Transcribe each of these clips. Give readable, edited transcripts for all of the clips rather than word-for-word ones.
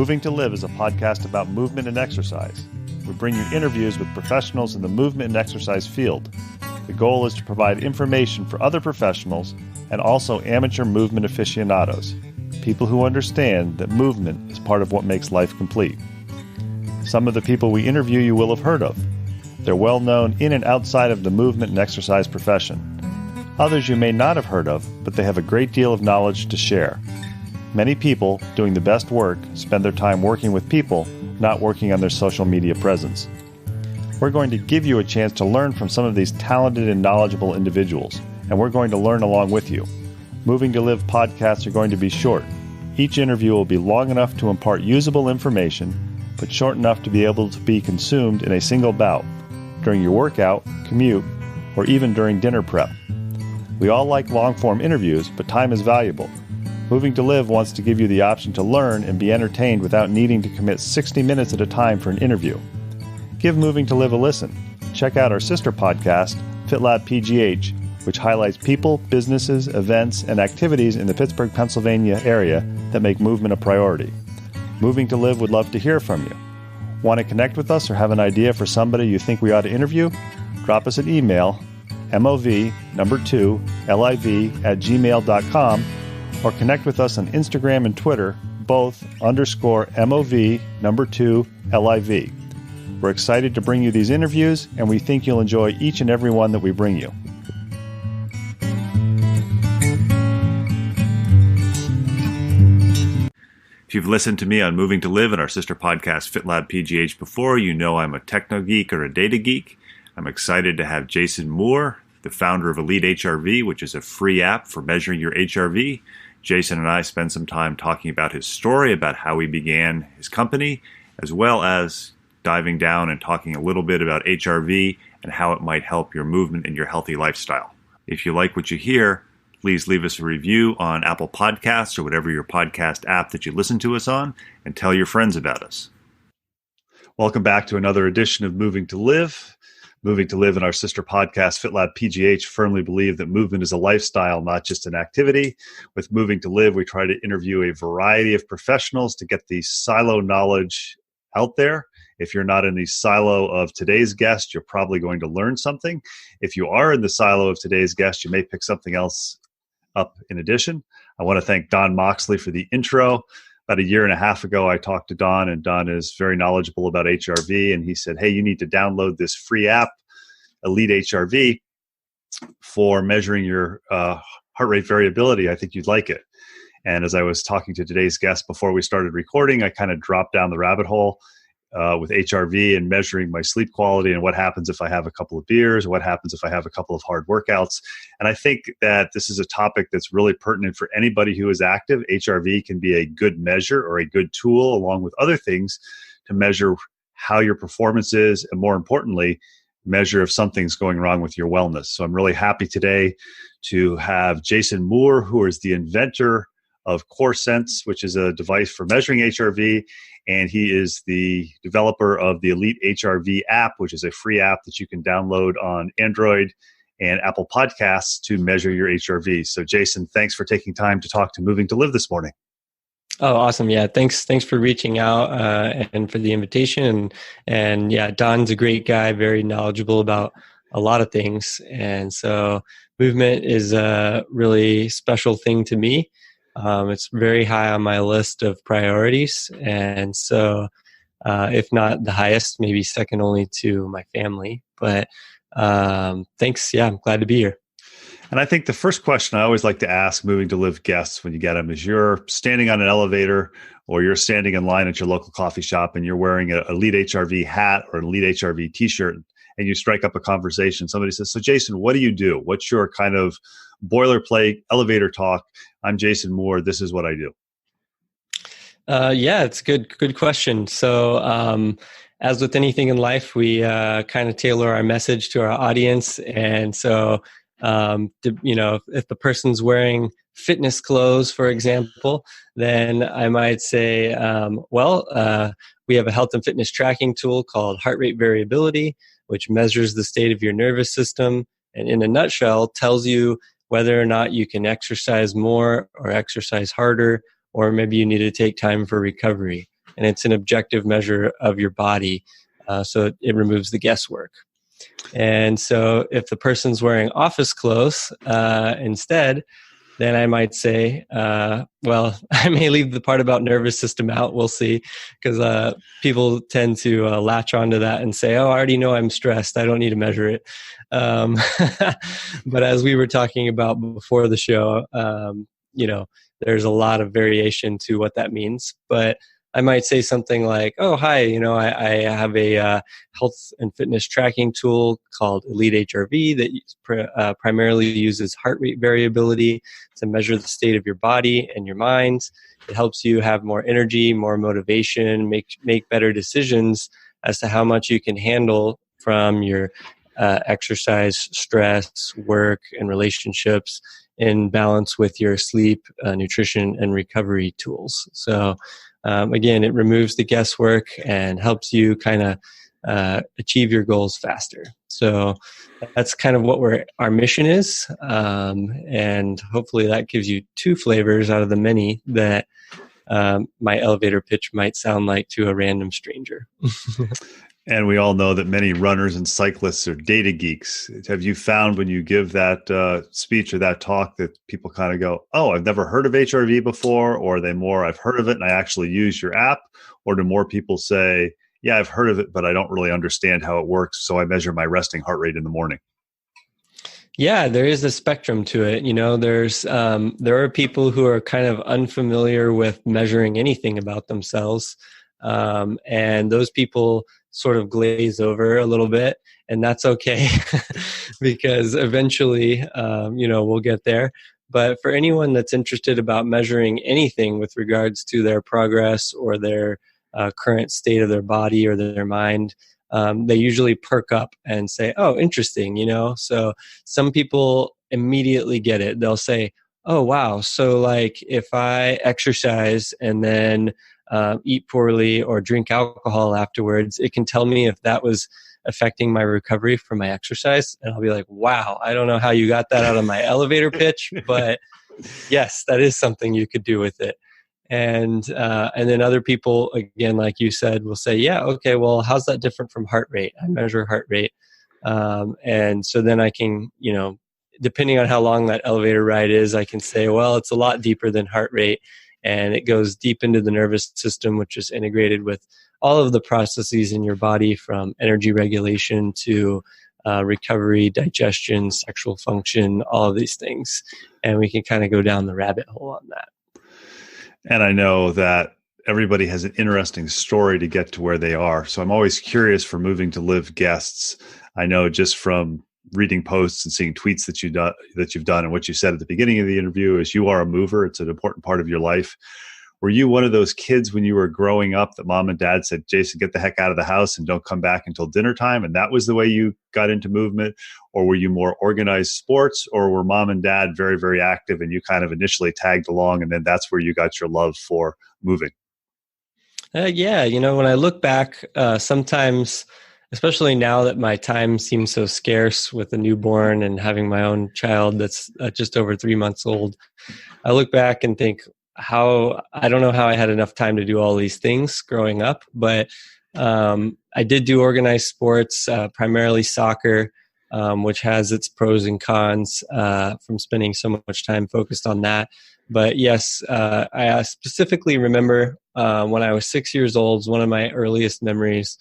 Moving to Live is a podcast about movement and exercise. We bring you interviews with professionals in the movement and exercise field. The goal is to provide information for other professionals and also amateur movement aficionados, people who understand that movement is part of what makes life complete. Some of the people we interview you will have heard of. They're well known in and outside of the movement and exercise profession. Others you may not have heard of, but they have a great deal of knowledge to share. Many people doing the best work spend their time working with people, not working on their social media presence. We're going to give you a chance to learn from some of these talented and knowledgeable individuals, and we're going to learn along with you. Moving to Live podcasts are going to be short. Each interview will be long enough to impart usable information, but short enough to be able to be consumed in a single bout, during your workout, commute, or even during dinner prep. We all like long-form interviews, but time is valuable. Moving to Live wants to give you the option to learn and be entertained without needing to commit 60 minutes at a time for an interview. Give Moving to Live a listen. Check out our sister podcast, FitLabPGH, which highlights people, businesses, events, and activities in the Pittsburgh, Pennsylvania area that make movement a priority. Moving to Live would love to hear from you. Want to connect with us or have an idea for somebody you think we ought to interview? Drop us an email, mov2liv@gmail.com, or connect with us on Instagram and Twitter, both _mov2liv. We're excited to bring you these interviews, and we think you'll enjoy each and every one that we bring you. If you've listened to me on Moving to Live and our sister podcast, FitLabPGH, before, you know I'm a techno geek or a data geek. I'm excited to have Jason Moore, the founder of Elite HRV, which is a free app for measuring your HRV. Jason and I spent some time talking about his story, about how he began his company, as well as diving down and talking a little bit about HRV and how it might help your movement and your healthy lifestyle. If you like what you hear, please leave us a review on Apple Podcasts or whatever your podcast app that you listen to us on, and tell your friends about us. Welcome back to another edition of Moving to Live. Moving to Live and our sister podcast, FitLabPGH, firmly believe that movement is a lifestyle, not just an activity. With Moving to Live, we try to interview a variety of professionals to get the silo knowledge out there. If you're not in the silo of today's guest, you're probably going to learn something. If you are in the silo of today's guest, you may pick something else up in addition. I want to thank Don Moxley for the intro. About a year and a half ago, I talked to Don, and Don is very knowledgeable about HRV, and he said, hey, you need to download this free app, Elite HRV, for measuring your heart rate variability. I think you'd like it. And as I was talking to today's guest before we started recording, I kind of dropped down the rabbit hole with HRV and measuring my sleep quality and what happens if I have a couple of beers, what happens if I have a couple of hard workouts. And I think that this is a topic that's really pertinent for anybody who is active. HRV can be a good measure or a good tool, along with other things, to measure how your performance is, and more importantly, measure if something's going wrong with your wellness. So I'm really happy today to have Jason Moore, who is the inventor of CorSense, which is a device for measuring HRV, and he is the developer of the Elite HRV app, which is a free app that you can download on Android and Apple Podcasts to measure your HRV. So Jason, thanks for taking time to talk to Moving to Live this morning. Oh, awesome. Yeah. Thanks for reaching out and for the invitation. And yeah, Don's a great guy, very knowledgeable about a lot of things. And so movement is a really special thing to me. It's very high on my list of priorities. And so if not the highest, maybe second only to my family. But thanks. Yeah, I'm glad to be here. And I think the first question I always like to ask Moving to Live guests when you get them is, you're standing on an elevator or you're standing in line at your local coffee shop and you're wearing an Elite HRV hat or an Elite HRV t-shirt, and you strike up a conversation. Somebody says, so Jason, what do you do? What's your kind of boilerplate elevator talk? I'm Jason Moore. This is what I do. Yeah, it's a good question. So as with anything in life, we kind of tailor our message to our audience. And so if the person's wearing fitness clothes, for example, then I might say, we have a health and fitness tracking tool called heart rate variability, which measures the state of your nervous system and in a nutshell tells you whether or not you can exercise more or exercise harder, or maybe you need to take time for recovery. and it's an objective measure of your body. So it removes the guesswork. And so if the person's wearing office clothes instead, then I might say, well, I may leave the part about nervous system out. We'll see, because people tend to latch onto that and say, oh, I already know I'm stressed. I don't need to measure it. But as we were talking about before the show, there's a lot of variation to what that means. But I might say something like, oh, hi, I have a health and fitness tracking tool called Elite HRV that primarily uses heart rate variability to measure the state of your body and your mind. It helps you have more energy, more motivation, make better decisions as to how much you can handle from your exercise, stress, work, and relationships in balance with your sleep, nutrition, and recovery tools. So again, it removes the guesswork and helps you kind of achieve your goals faster. So that's kind of what our mission is. And hopefully that gives you two flavors out of the many that my elevator pitch might sound like to a random stranger. And we all know that many runners and cyclists are data geeks. Have you found when you give that speech or that talk that people kind of go, oh, I've never heard of HRV before, or are they more, I've heard of it and I actually use your app? Or do more people say, yeah, I've heard of it, but I don't really understand how it works, so I measure my resting heart rate in the morning? Yeah, there is a spectrum to it. There are people who are kind of unfamiliar with measuring anything about themselves. And those people sort of glaze over a little bit, and that's okay because eventually, we'll get there. But for anyone that's interested about measuring anything with regards to their progress or their current state of their body or their mind, they usually perk up and say, oh, interesting, So some people immediately get it. They'll say, oh, wow. So like if I exercise and then eat poorly or drink alcohol afterwards, it can tell me if that was affecting my recovery from my exercise. And I'll be like, wow, I don't know how you got that out of my elevator pitch, but yes, that is something you could do with it. And then other people, again, like you said, will say, yeah, okay, well, how's that different from heart rate? I measure heart rate. And so then I can, depending on how long that elevator ride is, I can say, well, it's a lot deeper than heart rate. And it goes deep into the nervous system, which is integrated with all of the processes in your body, from energy regulation to recovery, digestion, sexual function, all of these things. And we can kind of go down the rabbit hole on that. And I know that everybody has an interesting story to get to where they are. So I'm always curious for Moving2Live guests. I know just from reading posts and seeing tweets that you've done, and what you said at the beginning of the interview is you are a mover. It's an important part of your life. Were you one of those kids when you were growing up that mom and dad said, Jason, get the heck out of the house and don't come back until dinner time? And that was the way you got into movement? Or were you more organized sports? Or were mom and dad very, very active and you kind of initially tagged along and then that's where you got your love for moving? Yeah, when I look back, sometimes, especially now that my time seems so scarce with a newborn and having my own child that's just over 3 months old, I look back and think I don't know how I had enough time to do all these things growing up, but I did do organized sports, primarily soccer, which has its pros and cons from spending so much time focused on that. But yes, I specifically remember when I was 6 years old, one of my earliest memories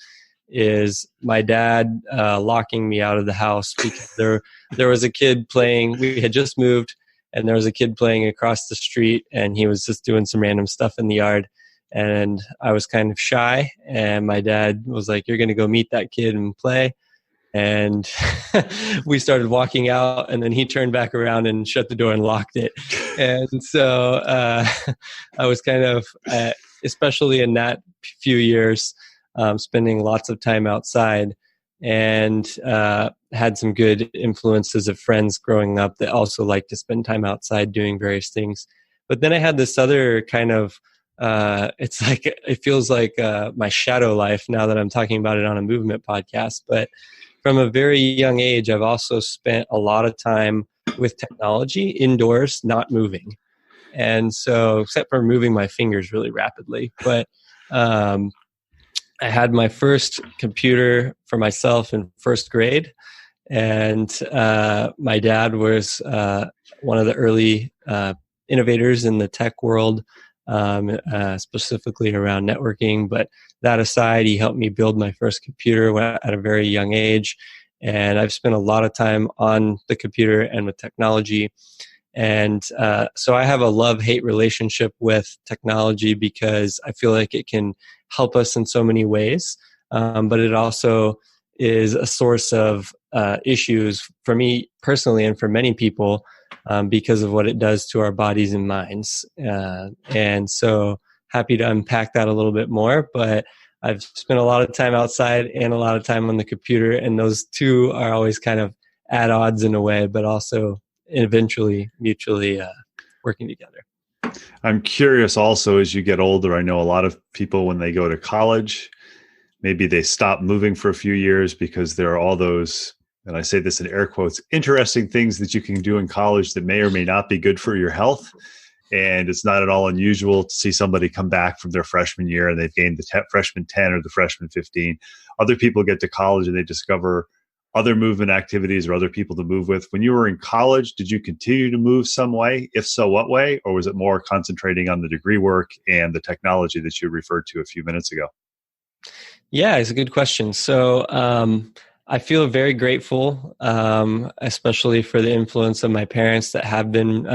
is my dad locking me out of the house because there was a kid playing. We had just moved, and there was a kid playing across the street, and he was just doing some random stuff in the yard. And I was kind of shy, and my dad was like, you're going to go meet that kid and play. And we started walking out, and then he turned back around and shut the door and locked it. And so I was kind of, especially in that few years, spending lots of time outside, and had some good influences of friends growing up that also liked to spend time outside doing various things. But then I had this other kind of, it feels like my shadow life now that I'm talking about it on a movement podcast. But from a very young age, I've also spent a lot of time with technology indoors, not moving. And so, except for moving my fingers really rapidly, but I had my first computer for myself in first grade, and my dad was one of the early innovators in the tech world, specifically around networking. But that aside, he helped me build my first computer at a very young age, and I've spent a lot of time on the computer and with technology. And so I have a love-hate relationship with technology because I feel like it can help us in so many ways, but it also is a source of issues for me personally and for many people because of what it does to our bodies and minds. And so happy to unpack that a little bit more, but I've spent a lot of time outside and a lot of time on the computer, and those two are always kind of at odds in a way, but also eventually mutually working together. I'm curious also, as you get older, I know a lot of people when they go to college, maybe they stop moving for a few years because there are all those, and I say this in air quotes, interesting things that you can do in college that may or may not be good for your health. And it's not at all unusual to see somebody come back from their freshman year and they've gained the freshman 10 or the freshman 15. Other people get to college and they discover other movement activities or other people to move with. When you were in college, did you continue to move some way? If so, what way? Or was it more concentrating on the degree work and the technology that you referred to a few minutes ago? Yeah, it's a good question. So I feel very grateful, especially for the influence of my parents that have been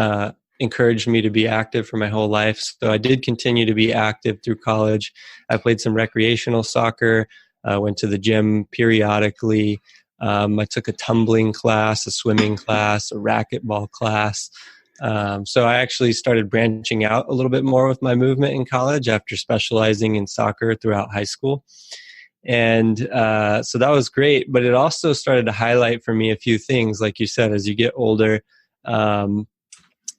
encouraged me to be active for my whole life. So I did continue to be active through college. I played some recreational soccer, went to the gym periodically. I took a tumbling class, a swimming class, a racquetball class. So I actually started branching out a little bit more with my movement in college after specializing in soccer throughout high school. And so that was great, but it also started to highlight for me a few things, like you said, as you get older,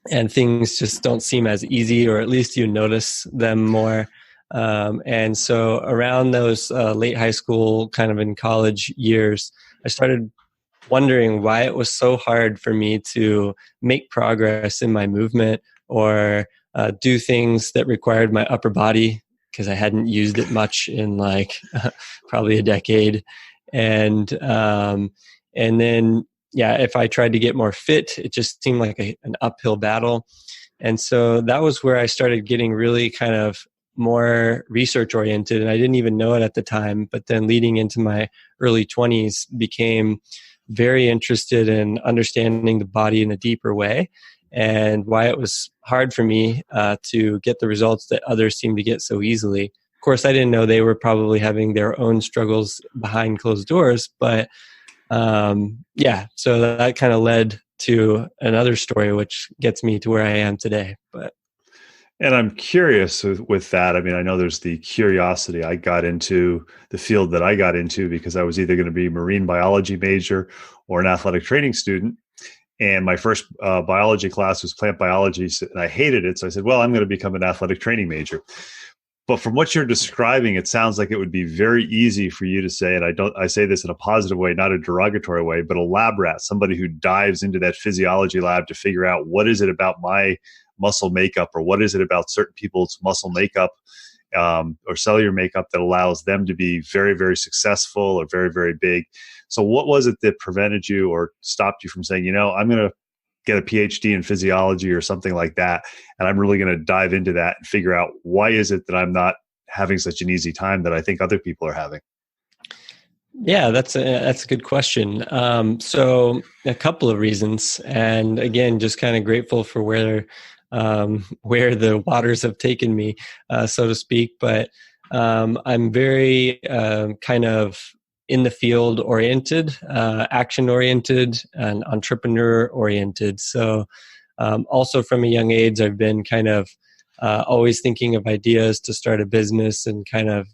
and things just don't seem as easy, or at least you notice them more. And so around those late high school, kind of in college years, I started wondering why it was so hard for me to make progress in my movement or do things that required my upper body, because I hadn't used it much in like probably a decade. And then, yeah, if I tried to get more fit, it just seemed like an uphill battle. And so that was where I started getting really kind of more research oriented, and I didn't even know it at the time, but then leading into my early 20s became very interested in understanding the body in a deeper way and why it was hard for me to get the results that others seem to get so easily. Of course, I didn't know they were probably having their own struggles behind closed doors, but yeah, so that kind of led to another story, which gets me to where I am today. And I'm curious with that. I mean, I know there's the curiosity. I got into the field that I got into because I was either going to be a marine biology major or an athletic training student. And my first biology class was plant biology, and I hated it. So I said, well, I'm going to become an athletic training major. But from what you're describing, it sounds like it would be very easy for you to say, and I say this in a positive way, not a derogatory way, but a lab rat, somebody who dives into that physiology lab to figure out what is it about my muscle makeup, or what is it about certain people's muscle makeup or cellular makeup that allows them to be very, very successful or very, very big. So what was it that prevented you or stopped you from saying, you know, I'm going to get a PhD in physiology or something like that, and I'm really going to dive into that and figure out why is it that I'm not having such an easy time that I think other people are having? Yeah, that's a good question. So a couple of reasons, and again, just kind of grateful for where the waters have taken me, so to speak. But I'm very kind of in the field oriented, action oriented, and entrepreneur oriented. So also from a young age, I've been kind of always thinking of ideas to start a business and kind of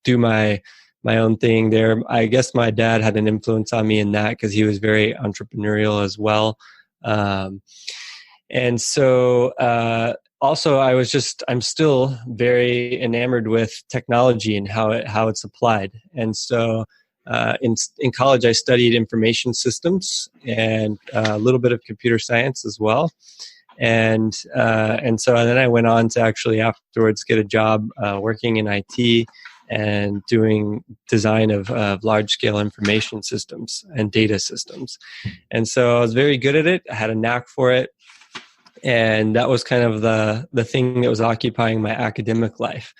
do my own thing there. I guess my dad had an influence on me in that because he was very entrepreneurial as well. And so also I'm still very enamored with technology and how it's applied. And so in college, I studied information systems and a little bit of computer science as well. And so then I went on to actually afterwards get a job working in IT and doing design of large-scale information systems and data systems. And so I was very good at it. I had a knack for it. And that was kind of the thing that was occupying my academic life.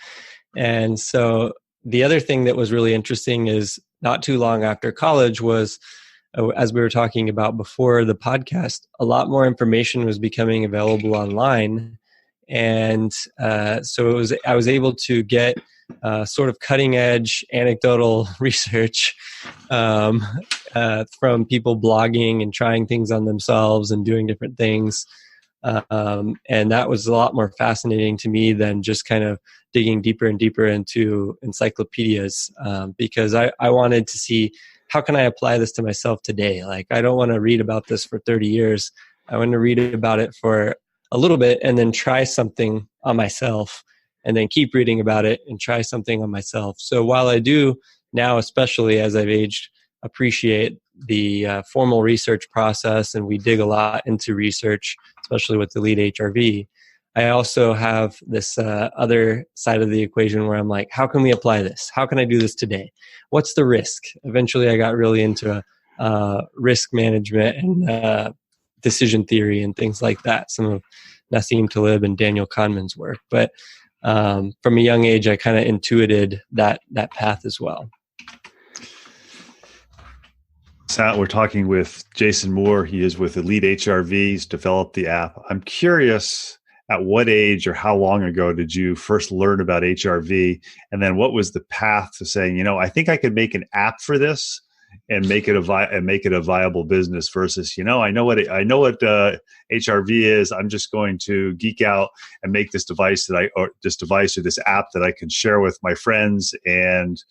And so the other thing that was really interesting is not too long after college was, as we were talking about before the podcast, a lot more information was becoming available online. And so I was able to get sort of cutting edge anecdotal research from people blogging and trying things on themselves and doing different things. And that was a lot more fascinating to me than just kind of digging deeper and deeper into encyclopedias, because I wanted to see, how can I apply this to myself today? Like, I don't want to read about this for 30 years. I want to read about it for a little bit and then try something on myself, and then keep reading about it and try something on myself. So while I do now, especially as I've aged, appreciate the formal research process, and we dig a lot into research, especially with Elite HRV, I also have this other side of the equation where I'm like, how can we apply this? How can I do this today? What's the risk? Eventually, I got really into risk management and decision theory and things like that, some of Nassim Taleb and Daniel Kahneman's work. But from a young age, I kind of intuited that path as well. So we're talking with Jason Moore. He is with Elite HRV. He's developed the app. I'm curious, at what age or how long ago did you first learn about HRV? And then what was the path to saying, I think I could make an app for this and make it a viable business versus, I know what HRV is. I'm just going to geek out and make this device or this app that I can share with my friends. And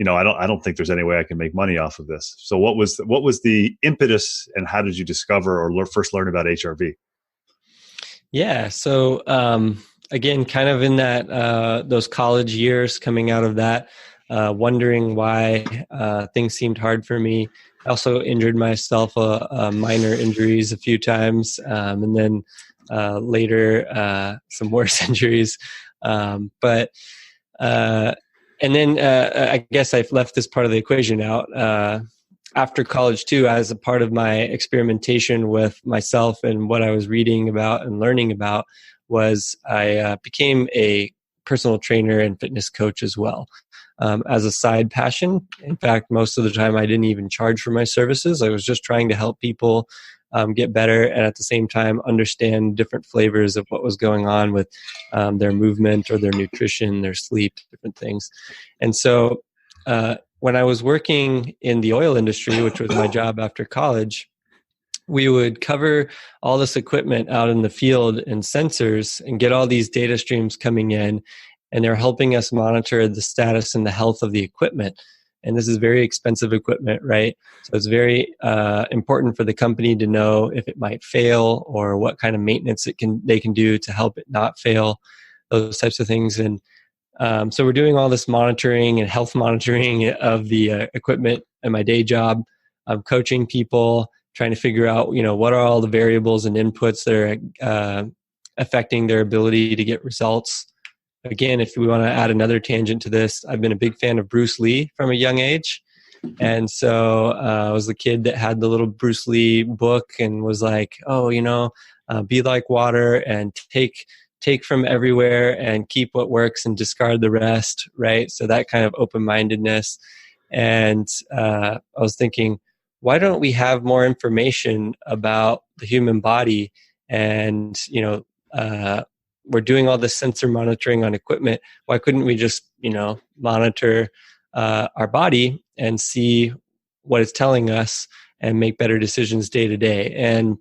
I don't think there's any way I can make money off of this. So what was the impetus, and how did you discover or first learn about HRV? Yeah. So again, kind of in that those college years, coming out of that, wondering why things seemed hard for me. I also injured myself minor injuries a few times, and then later some worse injuries. And then I guess I've left this part of the equation out. After college too, as a part of my experimentation with myself and what I was reading about and learning about, was I became a personal trainer and fitness coach as well, as a side passion. In fact, most of the time I didn't even charge for my services. I was just trying to help people get better, and at the same time understand different flavors of what was going on with their movement or their nutrition, their sleep, different things. And so when I was working in the oil industry, which was my job after college, we would cover all this equipment out in the field and sensors and get all these data streams coming in, and they're helping us monitor the status and the health of the equipment. And this is very expensive equipment, right? So it's very important for the company to know if it might fail or what kind of maintenance they can do to help it not fail, those types of things. And so we're doing all this monitoring and health monitoring of the equipment in my day job. I'm coaching people, trying to figure out, what are all the variables and inputs that are affecting their ability to get results. Again, if we want to add another tangent to this, I've been a big fan of Bruce Lee from a young age. And so I was the kid that had the little Bruce Lee book and was like, be like water and take from everywhere and keep what works and discard the rest, right? So that kind of open-mindedness. And I was thinking, why don't we have more information about the human body? And, we're doing all this sensor monitoring on equipment. Why couldn't we just, monitor our body and see what it's telling us and make better decisions day to day? And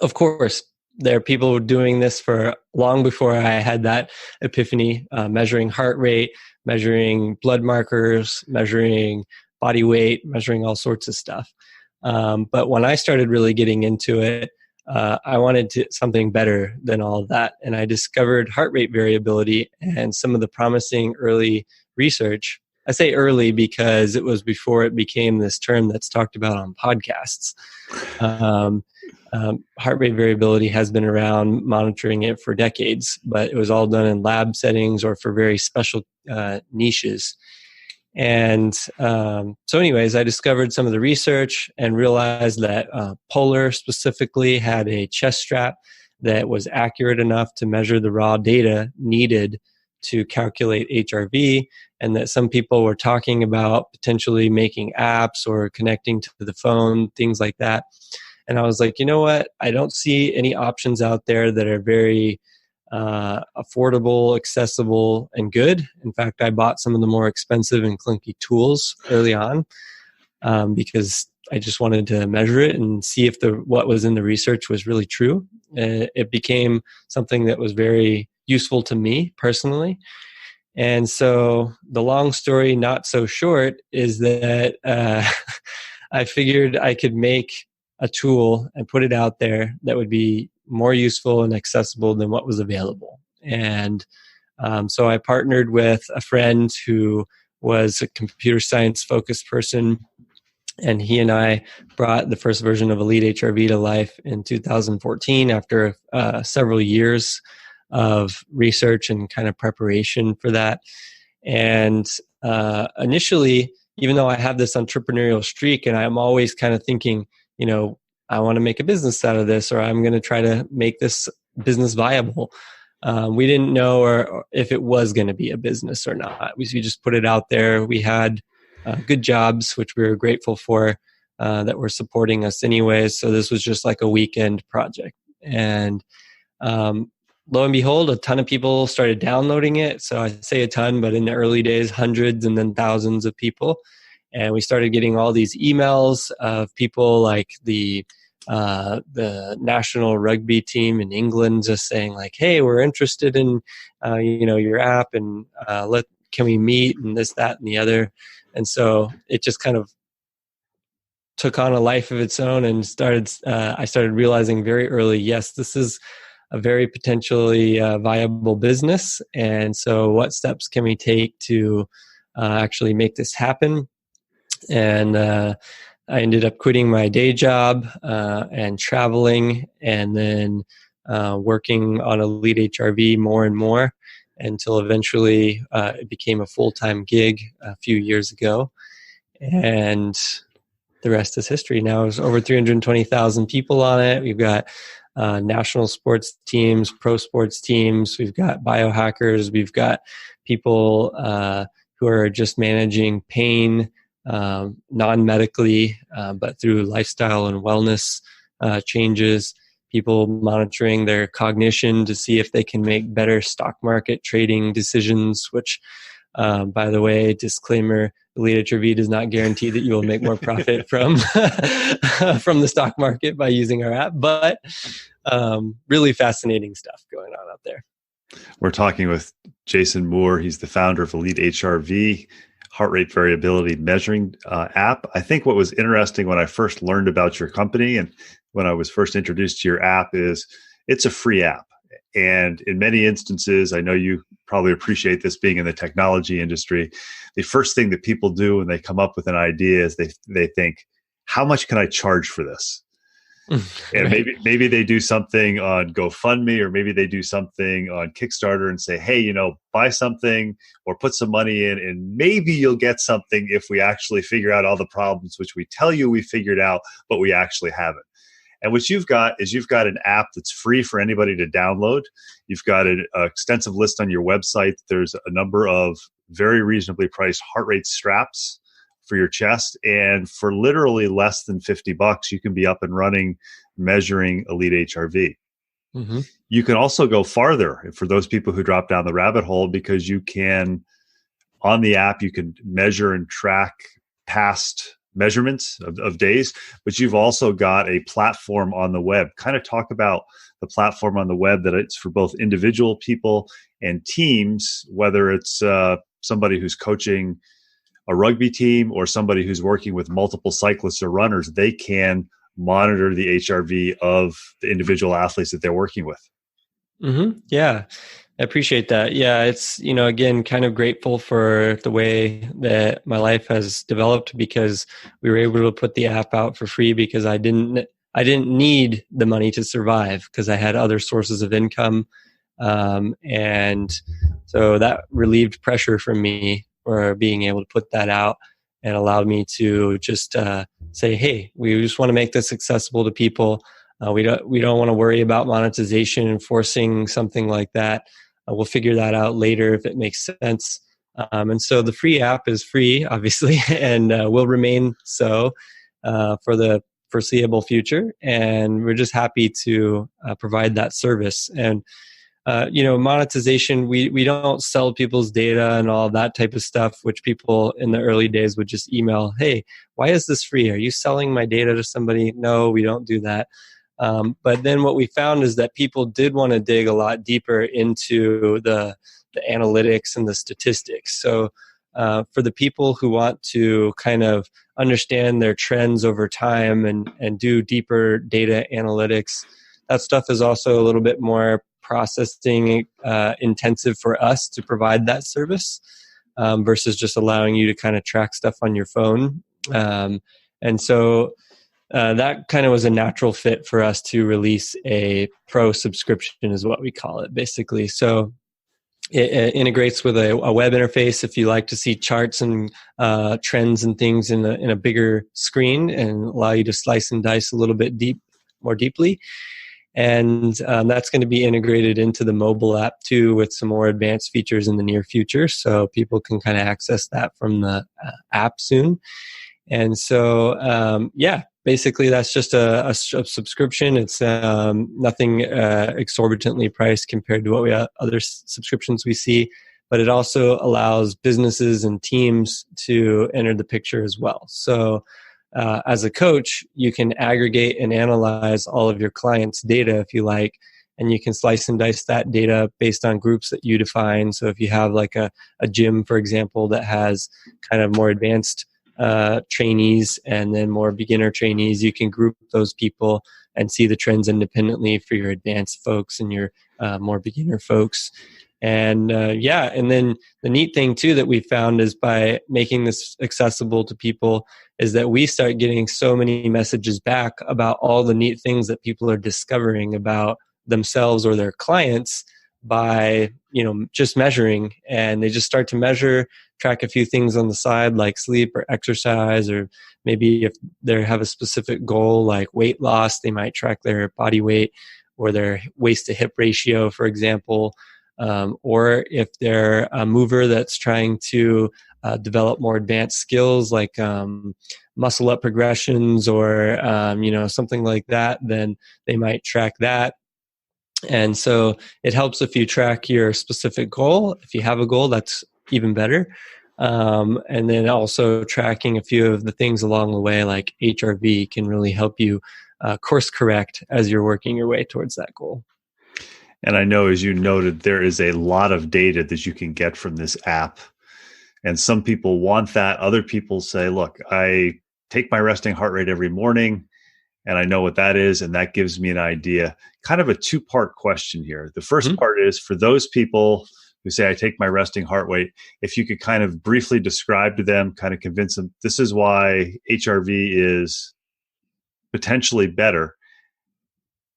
of course, there are people doing this for long before I had that epiphany, measuring heart rate, measuring blood markers, measuring body weight, measuring all sorts of stuff. But when I started really getting into it, I wanted something better than all of that. And I discovered heart rate variability and some of the promising early research. I say early because it was before it became this term that's talked about on podcasts. heart rate variability has been around, monitoring it for decades, but it was all done in lab settings or for very special niches. And so anyways, I discovered some of the research and realized that Polar specifically had a chest strap that was accurate enough to measure the raw data needed to calculate HRV, and that some people were talking about potentially making apps or connecting to the phone, things like that. And I was like, you know what? I don't see any options out there that are very affordable, accessible, and good. In fact, I bought some of the more expensive and clunky tools early on because I just wanted to measure it and see if what was in the research was really true. It became something that was very useful to me personally. And so the long story, not so short, is that I figured I could make a tool and put it out there that would be more useful and accessible than what was available. And so I partnered with a friend who was a computer science focused person, and he and I brought the first version of Elite HRV to life in 2014 after several years of research and kind of preparation for that. And initially, even though I have this entrepreneurial streak and I'm always kind of thinking, you know, I want to make a business out of this, or I'm going to try to make this business viable. We didn't know or if it was going to be a business or not. We just put it out there. We had good jobs, which we were grateful for, that were supporting us anyways. So this was just like a weekend project. And lo and behold, a ton of people started downloading it. So I say a ton, but in the early days, hundreds and then thousands of people. And we started getting all these emails of people like the national rugby team in England just saying like, "Hey, we're interested in your app, and can we meet?" and this, that, and the other. And so it just kind of took on a life of its own, and I started realizing very early, yes, this is a very potentially viable business. And so what steps can we take to actually make this happen? And I ended up quitting my day job and traveling, and then working on Elite HRV more and more until eventually it became a full-time gig a few years ago. And the rest is history. Now there's over 320,000 people on it. We've got national sports teams, pro sports teams. We've got biohackers. We've got people who are just managing pain, non-medically, but through lifestyle and wellness changes. People monitoring their cognition to see if they can make better stock market trading decisions, which, by the way, disclaimer, Elite HRV does not guarantee that you will make more profit from the stock market by using our app, but really fascinating stuff going on out there. We're talking with Jason Moore. He's the founder of Elite HRV, heart rate variability measuring app. I think what was interesting when I first learned about your company and when I was first introduced to your app is it's a free app. And in many instances, I know you probably appreciate this being in the technology industry, the first thing that people do when they come up with an idea is they think, how much can I charge for this? And maybe they do something on GoFundMe, or maybe they do something on Kickstarter and say, hey, buy something or put some money in, and maybe you'll get something if we actually figure out all the problems which we tell you we figured out, but we actually haven't. And what you've got is you've got an app that's free for anybody to download. You've got an extensive list on your website. There's a number of very reasonably priced heart rate straps for your chest. And for literally less than $50, you can be up and running measuring Elite HRV. Mm-hmm. You can also go farther for those people who drop down the rabbit hole, because you can, on the app, you can measure and track past measurements of days, but you've also got a platform on the web. Kind of talk about the platform on the web, that it's for both individual people and teams, whether it's somebody who's coaching a rugby team or somebody who's working with multiple cyclists or runners. They can monitor the HRV of the individual athletes that they're working with. Mm-hmm. Yeah, I appreciate that. Yeah, it's, again, kind of grateful for the way that my life has developed, because we were able to put the app out for free, because I didn't I didn't need the money to survive because I had other sources of income. And so that relieved pressure from me for being able to put that out, and allowed me to just say, hey, we just want to make this accessible to people. We don't want to worry about monetization and forcing something like that. We'll figure that out later if it makes sense. And so the free app is free, obviously, and will remain so for the foreseeable future. And we're just happy to provide that service. And monetization, we don't sell people's data and all that type of stuff, which people in the early days would just email, hey, why is this free? Are you selling my data to somebody? No, we don't do that. But then what we found is that people did want to dig a lot deeper into the analytics and the statistics. So for the people who want to kind of understand their trends over time and do deeper data analytics, that stuff is also a little bit more processing intensive for us to provide that service versus just allowing you to kind of track stuff on your phone. And so that kind of was a natural fit for us to release a pro subscription, is what we call it, basically. So it integrates with a web interface if you like to see charts and trends and things in a bigger screen, and allow you to slice and dice a little bit more deeply. And that's going to be integrated into the mobile app too, with some more advanced features in the near future. So people can kind of access that from the app soon. And so, basically that's just a subscription. It's nothing exorbitantly priced compared to what other subscriptions we see. But it also allows businesses and teams to enter the picture as well. So as a coach, you can aggregate and analyze all of your clients' data if you like, and you can slice and dice that data based on groups that you define. So if you have like a gym, for example, that has kind of more advanced trainees and then more beginner trainees, you can group those people and see the trends independently for your advanced folks and your more beginner folks. And and then the neat thing too that we found is by making this accessible to people is that we start getting so many messages back about all the neat things that people are discovering about themselves or their clients by, just measuring. And they just start to measure, track a few things on the side like sleep or exercise, or maybe if they have a specific goal like weight loss, they might track their body weight or their waist to hip ratio, for example. Or if they're a mover that's trying to develop more advanced skills like muscle up progressions or something like that, then they might track that. And so it helps if you track your specific goal. If you have a goal, that's even better. And then also tracking a few of the things along the way like HRV can really help you course correct as you're working your way towards that goal. And I know, as you noted, there is a lot of data that you can get from this app. And some people want that. Other people say, look, I take my resting heart rate every morning and I know what that is. And that gives me an idea. Kind of a two-part question here. The first part is for those people who say, I take my resting heart rate, if you could kind of briefly describe to them, kind of convince them, this is why HRV is potentially better.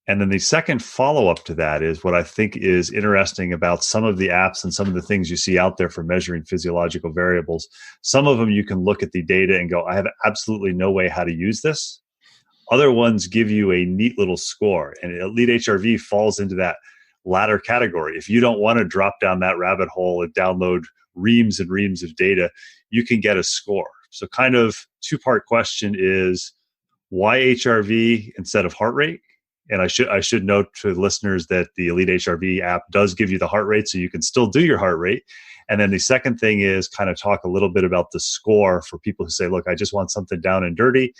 And then the second follow-up to that is what I think is interesting about some of the apps and some of the things you see out there for measuring physiological variables. Some of them you can look at the data and go, I have absolutely no way how to use this. Other ones give you a neat little score. And Elite HRV falls into that latter category. If you don't want to drop down that rabbit hole and download reams and reams of data, you can get a score. So kind of two-part question is, why HRV instead of heart rate? And I should note to listeners that the Elite HRV app does give you the heart rate, so you can still do your heart rate. And then the second thing is kind of talk a little bit about the score for people who say, look, I just want something down and dirty.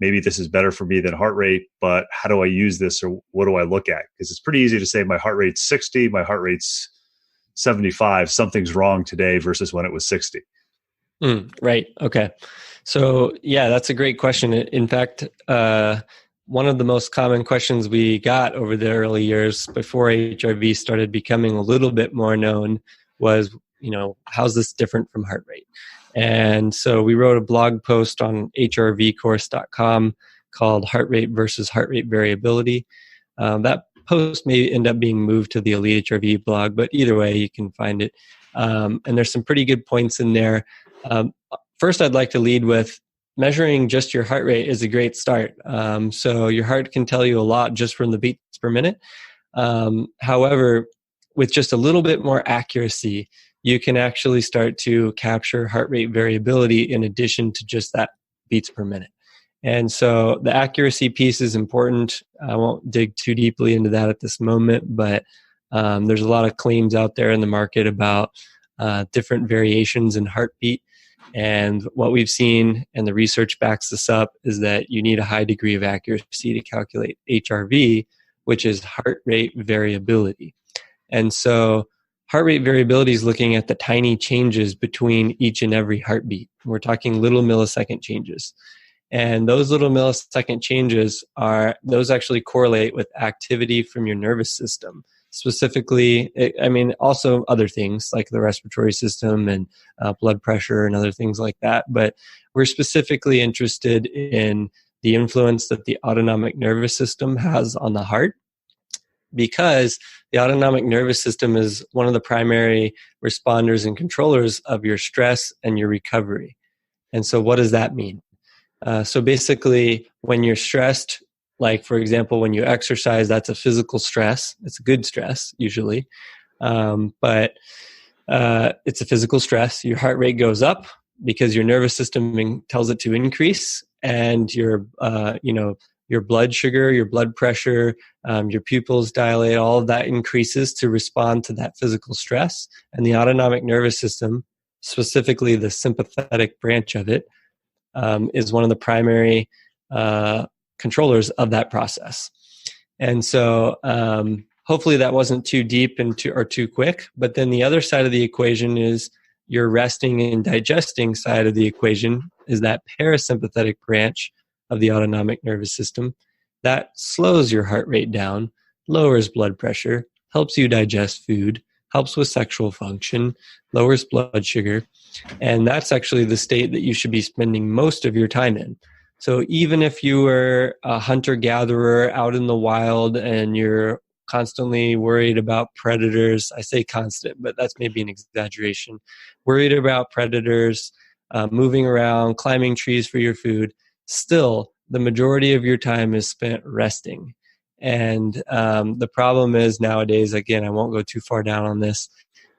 Maybe this is better for me than heart rate, but how do I use this, or what do I look at? Because it's pretty easy to say my heart rate's 60, my heart rate's 75. Something's wrong today versus when it was 60. Right. Okay. So yeah, that's a great question. In fact, one of the most common questions we got over the early years before HRV started becoming a little bit more known was, how's this different from heart rate? And so we wrote a blog post on hrvcourse.com called Heart Rate versus Heart Rate Variability. That post may end up being moved to the Elite HRV blog, but either way, you can find it. And there's some pretty good points in there. First, I'd like to lead with measuring just your heart rate is a great start. So your heart can tell you a lot just from the beats per minute. However, with just a little bit more accuracy, you can actually start to capture heart rate variability in addition to just that beats per minute. And so the accuracy piece is important. I won't dig too deeply into that at this moment, but there's a lot of claims out there in the market about different variations in heartbeat. And what we've seen, and the research backs this up, is that you need a high degree of accuracy to calculate HRV, which is heart rate variability. And so heart rate variability is looking at the tiny changes between each and every heartbeat. We're talking little millisecond changes. And those little millisecond changes those actually correlate with activity from your nervous system. Specifically, also other things like the respiratory system and blood pressure and other things like that. But we're specifically interested in the influence that the autonomic nervous system has on the heart, because the autonomic nervous system is one of the primary responders and controllers of your stress and your recovery. And so what does that mean? So basically, when you're stressed, like, for example, when you exercise, that's a physical stress. It's a good stress, usually. But it's a physical stress. Your heart rate goes up because your nervous system tells it to increase. And your blood sugar, your blood pressure, your pupils dilate, all of that increases to respond to that physical stress. And the autonomic nervous system, specifically the sympathetic branch of it, is one of the primary controllers of that process. And so hopefully that wasn't too deep and too quick. But then the other side of the equation is your resting and digesting side of the equation is that parasympathetic branch of the autonomic nervous system that slows your heart rate down, lowers blood pressure, helps you digest food, helps with sexual function, lowers blood sugar. And that's actually the state that you should be spending most of your time in. So even if you were a hunter-gatherer out in the wild and you're constantly worried about predators, I say constant, but that's maybe an exaggeration, worried about predators, moving around, climbing trees for your food, still the majority of your time is spent resting. And the problem is nowadays, again, I won't go too far down on this,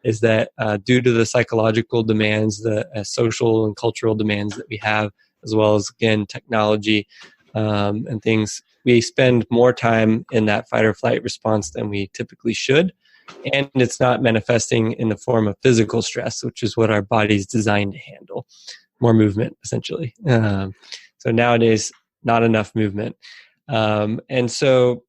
is that due to the psychological demands, the social and cultural demands that we have, as well as, again, technology and things, we spend more time in that fight or flight response than we typically should. And it's not manifesting in the form of physical stress, which is what our body's designed to handle. More movement, essentially. So nowadays, not enough movement. And so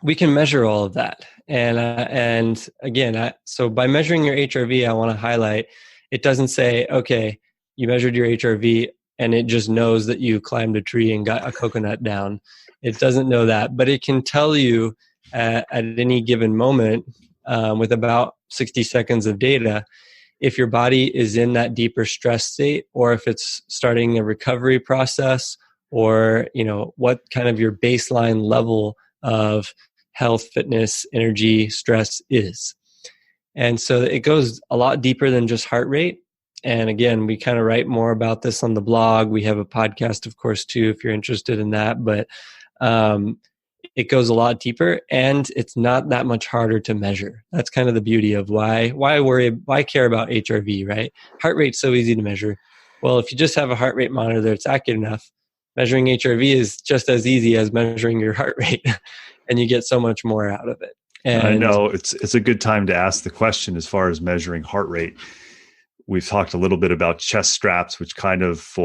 we can measure all of that. And again, so by measuring your HRV, I want to highlight, it doesn't say, okay, you measured your HRV and it just knows that you climbed a tree and got a coconut down. It doesn't know that, but it can tell you at any given moment with about 60 seconds of data if your body is in that deeper stress state, or if it's starting a recovery process, or what kind of your baseline level of health, fitness, energy, stress is. And so it goes a lot deeper than just heart rate. And again, we kind of write more about this on the blog. We have a podcast, of course, too, if you're interested in that. But it goes a lot deeper, and it's not that much harder to measure. That's kind of the beauty of why care about HRV, right? Heart rate's so easy to measure. Well, if you just have a heart rate monitor that's accurate enough, measuring HRV is just as easy as measuring your heart rate, and you get so much more out of it. And I know it's a good time to ask the question as far as measuring heart rate. We've talked a little bit about chest straps, which kind of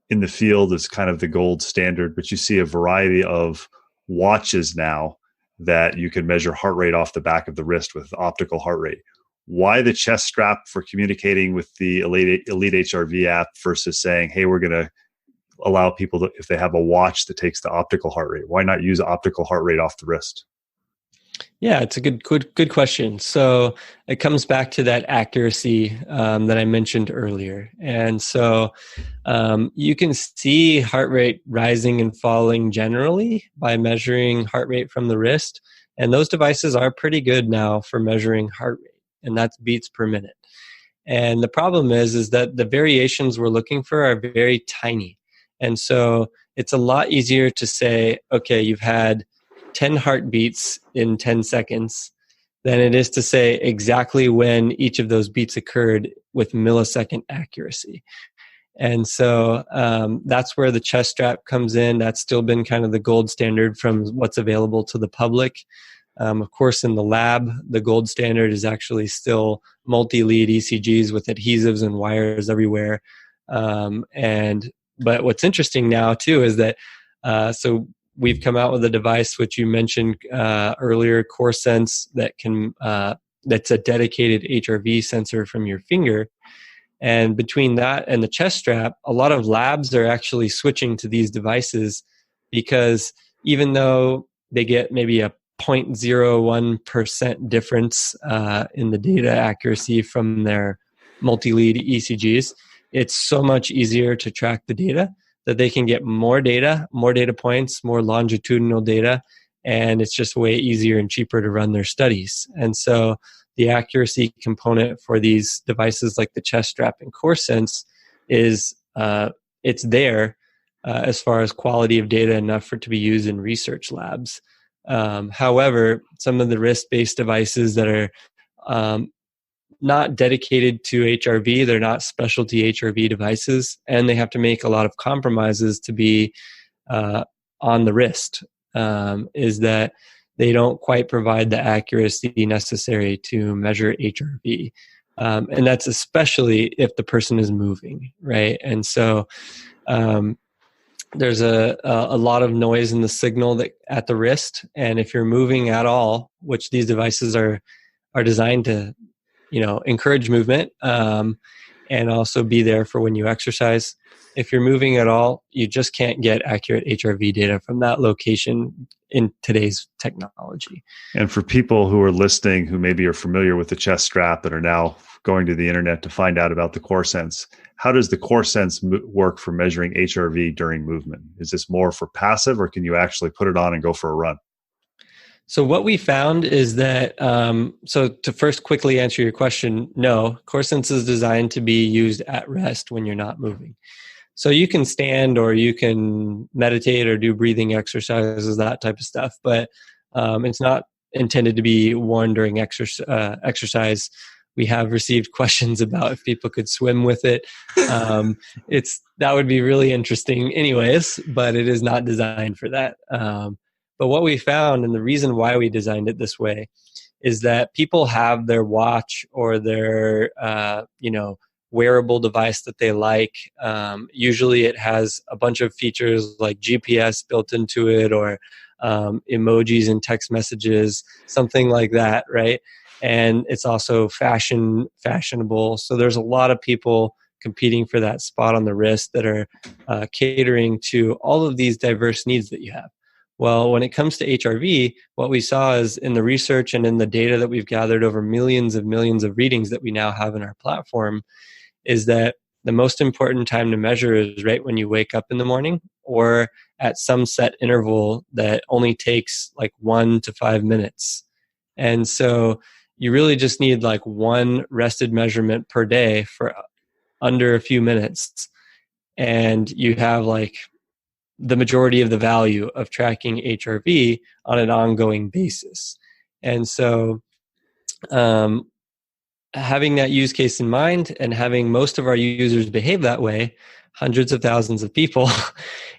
in the field is kind of the gold standard, but you see a variety of watches now that you can measure heart rate off the back of the wrist with optical heart rate. Why the chest strap for communicating with the Elite HRV app versus saying, hey, we're going to allow people to, if they have a watch that takes the optical heart rate, why not use optical heart rate off the wrist? Yeah, it's a good question. So it comes back to that accuracy that I mentioned earlier. And so you can see heart rate rising and falling generally by measuring heart rate from the wrist. And those devices are pretty good now for measuring heart rate, and that's beats per minute. And the problem is that the variations we're looking for are very tiny. And so it's a lot easier to say, okay, you've had 10 heartbeats in 10 seconds than it is to say exactly when each of those beats occurred with millisecond accuracy. And so that's where the chest strap comes in. That's still been kind of the gold standard from what's available to the public. Of course, in the lab, the gold standard is actually still multi-lead ECGs with adhesives and wires everywhere. But what's interesting now too is that so we've come out with a device which you mentioned earlier, CorSense, that's a dedicated HRV sensor from your finger. And between that and the chest strap, a lot of labs are actually switching to these devices because even though they get maybe a 0.01% difference in the data accuracy from their multi-lead ECGs, it's so much easier to track the data that they can get more data points, more longitudinal data, and it's just way easier and cheaper to run their studies. And so the accuracy component for these devices like the chest strap and CorSense is it's there as far as quality of data enough for it to be used in research labs. However, some of the wrist-based devices that are not dedicated to HRV, they're not specialty HRV devices, and they have to make a lot of compromises to be on the wrist, is that they don't quite provide the accuracy necessary to measure HRV. And that's especially if the person is moving, right? And so there's a lot of noise in the signal at the wrist, and if you're moving at all, which these devices are designed to, encourage movement and also be there for when you exercise. If you're moving at all, you just can't get accurate HRV data from that location in today's technology. And for people who are listening who maybe are familiar with the chest strap that are now going to the internet to find out about the CorSense, how does the CorSense work for measuring HRV during movement? Is this more for passive, or can you actually put it on and go for a run? So what we found is that, so to first quickly answer your question, no, CorSense is designed to be used at rest when you're not moving. So you can stand or you can meditate or do breathing exercises, that type of stuff, but it's not intended to be worn during exercise. We have received questions about if people could swim with it. That would be really interesting anyways, but it is not designed for that. But what we found, and the reason why we designed it this way, is that people have their watch or their wearable device that they like. Usually it has a bunch of features like GPS built into it, or emojis and text messages, something like that, right? And it's also fashionable. So there's a lot of people competing for that spot on the wrist that are catering to all of these diverse needs that you have. Well, when it comes to HRV, what we saw is in the research and in the data that we've gathered over millions of readings that we now have in our platform, is that the most important time to measure is right when you wake up in the morning, or at some set interval that only takes like 1 to 5 minutes. And so you really just need like one rested measurement per day for under a few minutes. And you have like the majority of the value of tracking HRV on an ongoing basis. And so having that use case in mind and having most of our users behave that way, hundreds of thousands of people,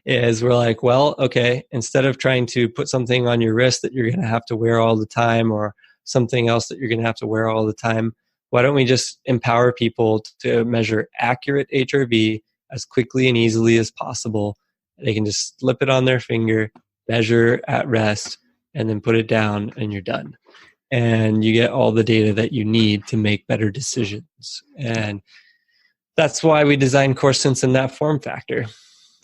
is we're like, well, okay, instead of trying to put something on your wrist that you're going to have to wear all the time, or something else that you're going to have to wear all the time, why don't we just empower people to measure accurate HRV as quickly and easily as possible? They can just slip it on their finger, measure at rest, and then put it down, and you're done. And you get all the data that you need to make better decisions. And that's why we designed CorSense in that form factor.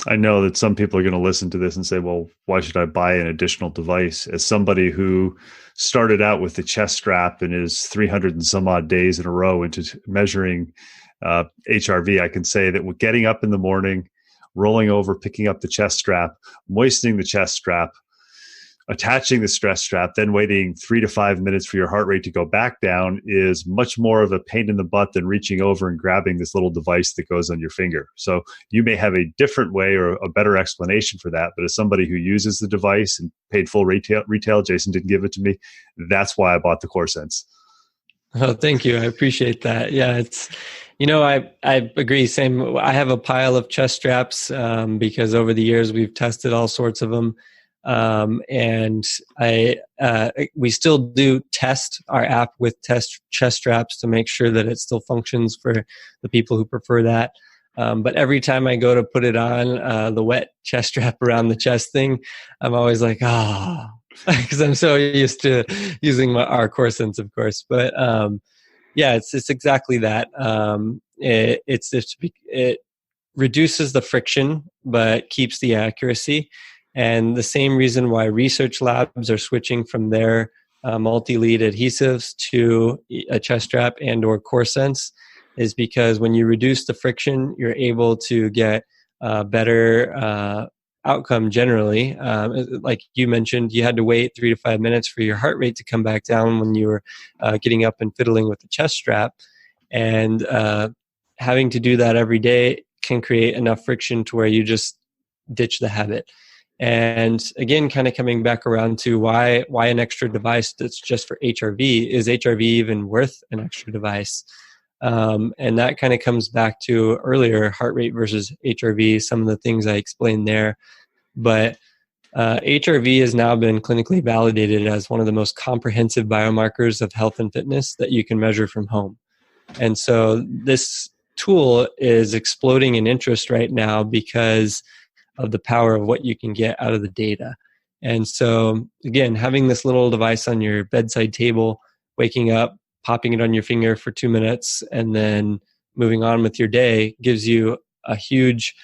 I know that some people are going to listen to this and say, well, why should I buy an additional device? As somebody who started out with the chest strap and is 300 and some odd days in a row into measuring HRV, I can say that with getting up in the morning, rolling over, picking up the chest strap, moistening the chest strap, attaching the stress strap, then waiting 3 to 5 minutes for your heart rate to go back down is much more of a pain in the butt than reaching over and grabbing this little device that goes on your finger. So you may have a different way or a better explanation for that. But as somebody who uses the device and paid full retail, Jason didn't give it to me. That's why I bought the CorSense. Oh, thank you. I appreciate that. Yeah, it's, I agree. Same. I have a pile of chest straps because over the years we've tested all sorts of them. And we still do test our app with test chest straps to make sure that it still functions for the people who prefer that. But every time I go to put it on, the wet chest strap around the chest thing, I'm always like, because I'm so used to using our CorSense, of course. But yeah, it's exactly that. It reduces the friction, but keeps the accuracy. And the same reason why research labs are switching from their multi-lead adhesives to a chest strap and or CorSense is because when you reduce the friction, you're able to get better outcome generally. Like you mentioned, you had to wait 3 to 5 minutes for your heart rate to come back down when you were getting up and fiddling with the chest strap. And having to do that every day can create enough friction to where you just ditch the habit. And again, kind of coming back around to why an extra device that's just for HRV? Is HRV even worth an extra device? And that kind of comes back to earlier heart rate versus HRV, some of the things I explained there. But HRV has now been clinically validated as one of the most comprehensive biomarkers of health and fitness that you can measure from home. And so this tool is exploding in interest right now because of the power of what you can get out of the data. And so, again, having this little device on your bedside table, waking up, popping it on your finger for 2 minutes, and then moving on with your day gives you a huge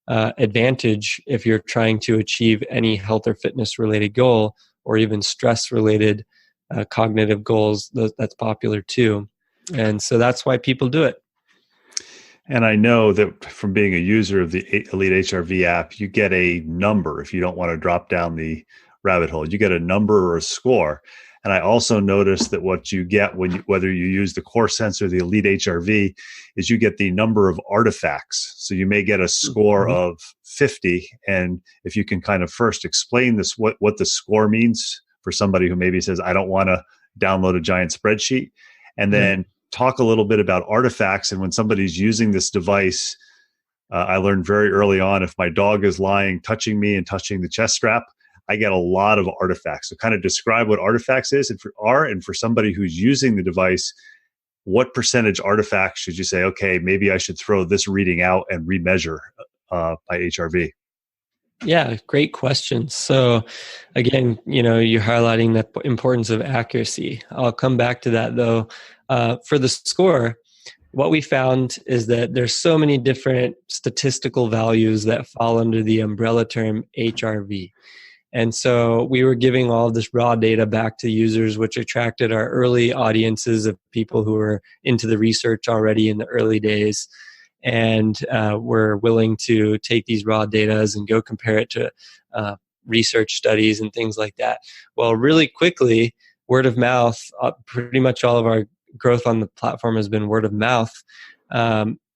advantage if you're trying to achieve any health or fitness related goal, or even stress related cognitive goals. That's popular too. And so that's why people do it. And I know that from being a user of the Elite HRV app, you get a number if you don't want to drop down the rabbit hole. You get a number or a score. And I also noticed that what you get whether you use the CorSense or the Elite HRV is you get the number of artifacts. So you may get a score of 50. And if you can kind of first explain this, what the score means for somebody who maybe says, I don't want to download a giant spreadsheet. And then talk a little bit about artifacts. And when somebody's using this device, I learned very early on, if my dog is lying, touching me and touching the chest strap, I get a lot of artifacts. So kind of describe what artifacts is and for somebody who's using the device, what percentage artifacts should you say, okay, maybe I should throw this reading out and remeasure by HRV? Yeah, great question. So again, you're highlighting the importance of accuracy. I'll come back to that though. For the score, what we found is that there's so many different statistical values that fall under the umbrella term HRV. And so we were giving all of this raw data back to users, which attracted our early audiences of people who were into the research already in the early days. And we're willing to take these raw data and go compare it to research studies and things like that. Well, really quickly, word of mouth, pretty much all of our growth on the platform has been word of mouth.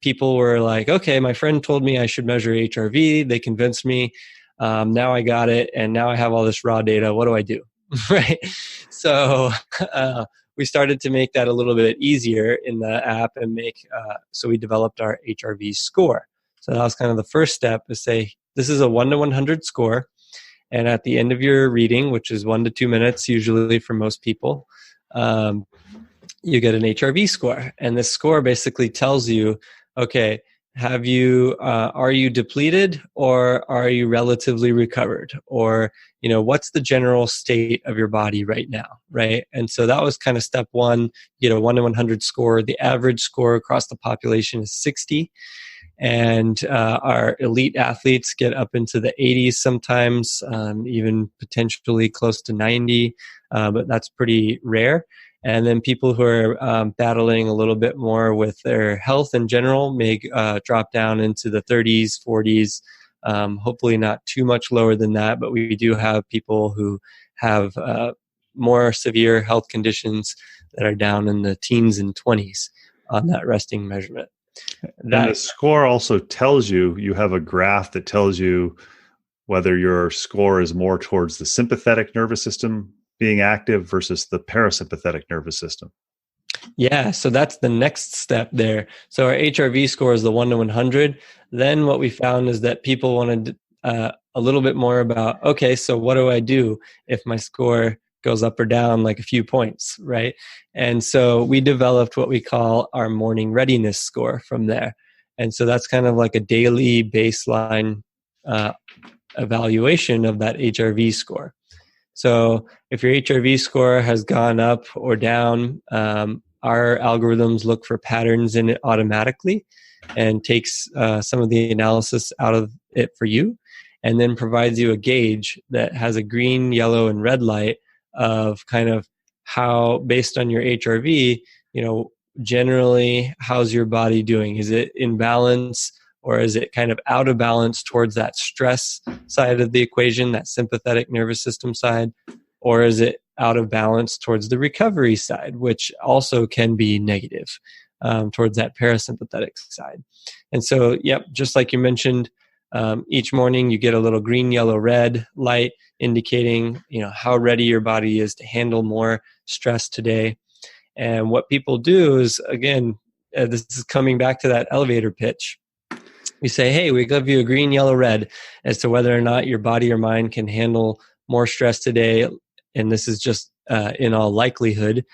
People were like, okay, my friend told me I should measure HRV. They convinced me. Now I got it. And now I have all this raw data. What do I do? Right. So we started to make that a little bit easier in the app and so we developed our HRV score. So that was kind of the first step, to say, this is a 1 to 100 score. And at the end of your reading, which is 1 to 2 minutes, usually for most people, you get an HRV score. And this score basically tells you, okay, are you depleted or are you relatively recovered? Or, what's the general state of your body right now, right? And so that was kind of step one. You get a 1 to 100 score. The average score across the population is 60. And our elite athletes get up into the 80s sometimes, even potentially close to 90, but that's pretty rare. And then people who are battling a little bit more with their health in general may drop down into the 30s, 40s, hopefully not too much lower than that, but we do have people who have more severe health conditions that are down in the teens and 20s on that resting measurement. And the score also tells you have a graph that tells you whether your score is more towards the sympathetic nervous system being active versus the parasympathetic nervous system. Yeah, so that's the next step there. So our HRV score is the 1 to 100. Then what we found is that people wanted a little bit more about, okay, so what do I do if my score goes up or down like a few points, right? And so we developed what we call our morning readiness score from there. And so that's kind of like a daily baseline evaluation of that HRV score. So if your HRV score has gone up or down, our algorithms look for patterns in it automatically and takes some of the analysis out of it for you, and then provides you a gauge that has a green, yellow, and red light of kind of how, based on your HRV, generally how's your body doing? Is it in balance, or is it kind of out of balance towards that stress side of the equation, that sympathetic nervous system side? Or is it out of balance towards the recovery side, which also can be negative towards that parasympathetic side? And so, just like you mentioned, each morning you get a little green, yellow, red light indicating, how ready your body is to handle more stress today. And what people do is, again, this is coming back to that elevator pitch. We say, hey, we give you a green, yellow, red as to whether or not your body or mind can handle more stress today. And this is just in all likelihood.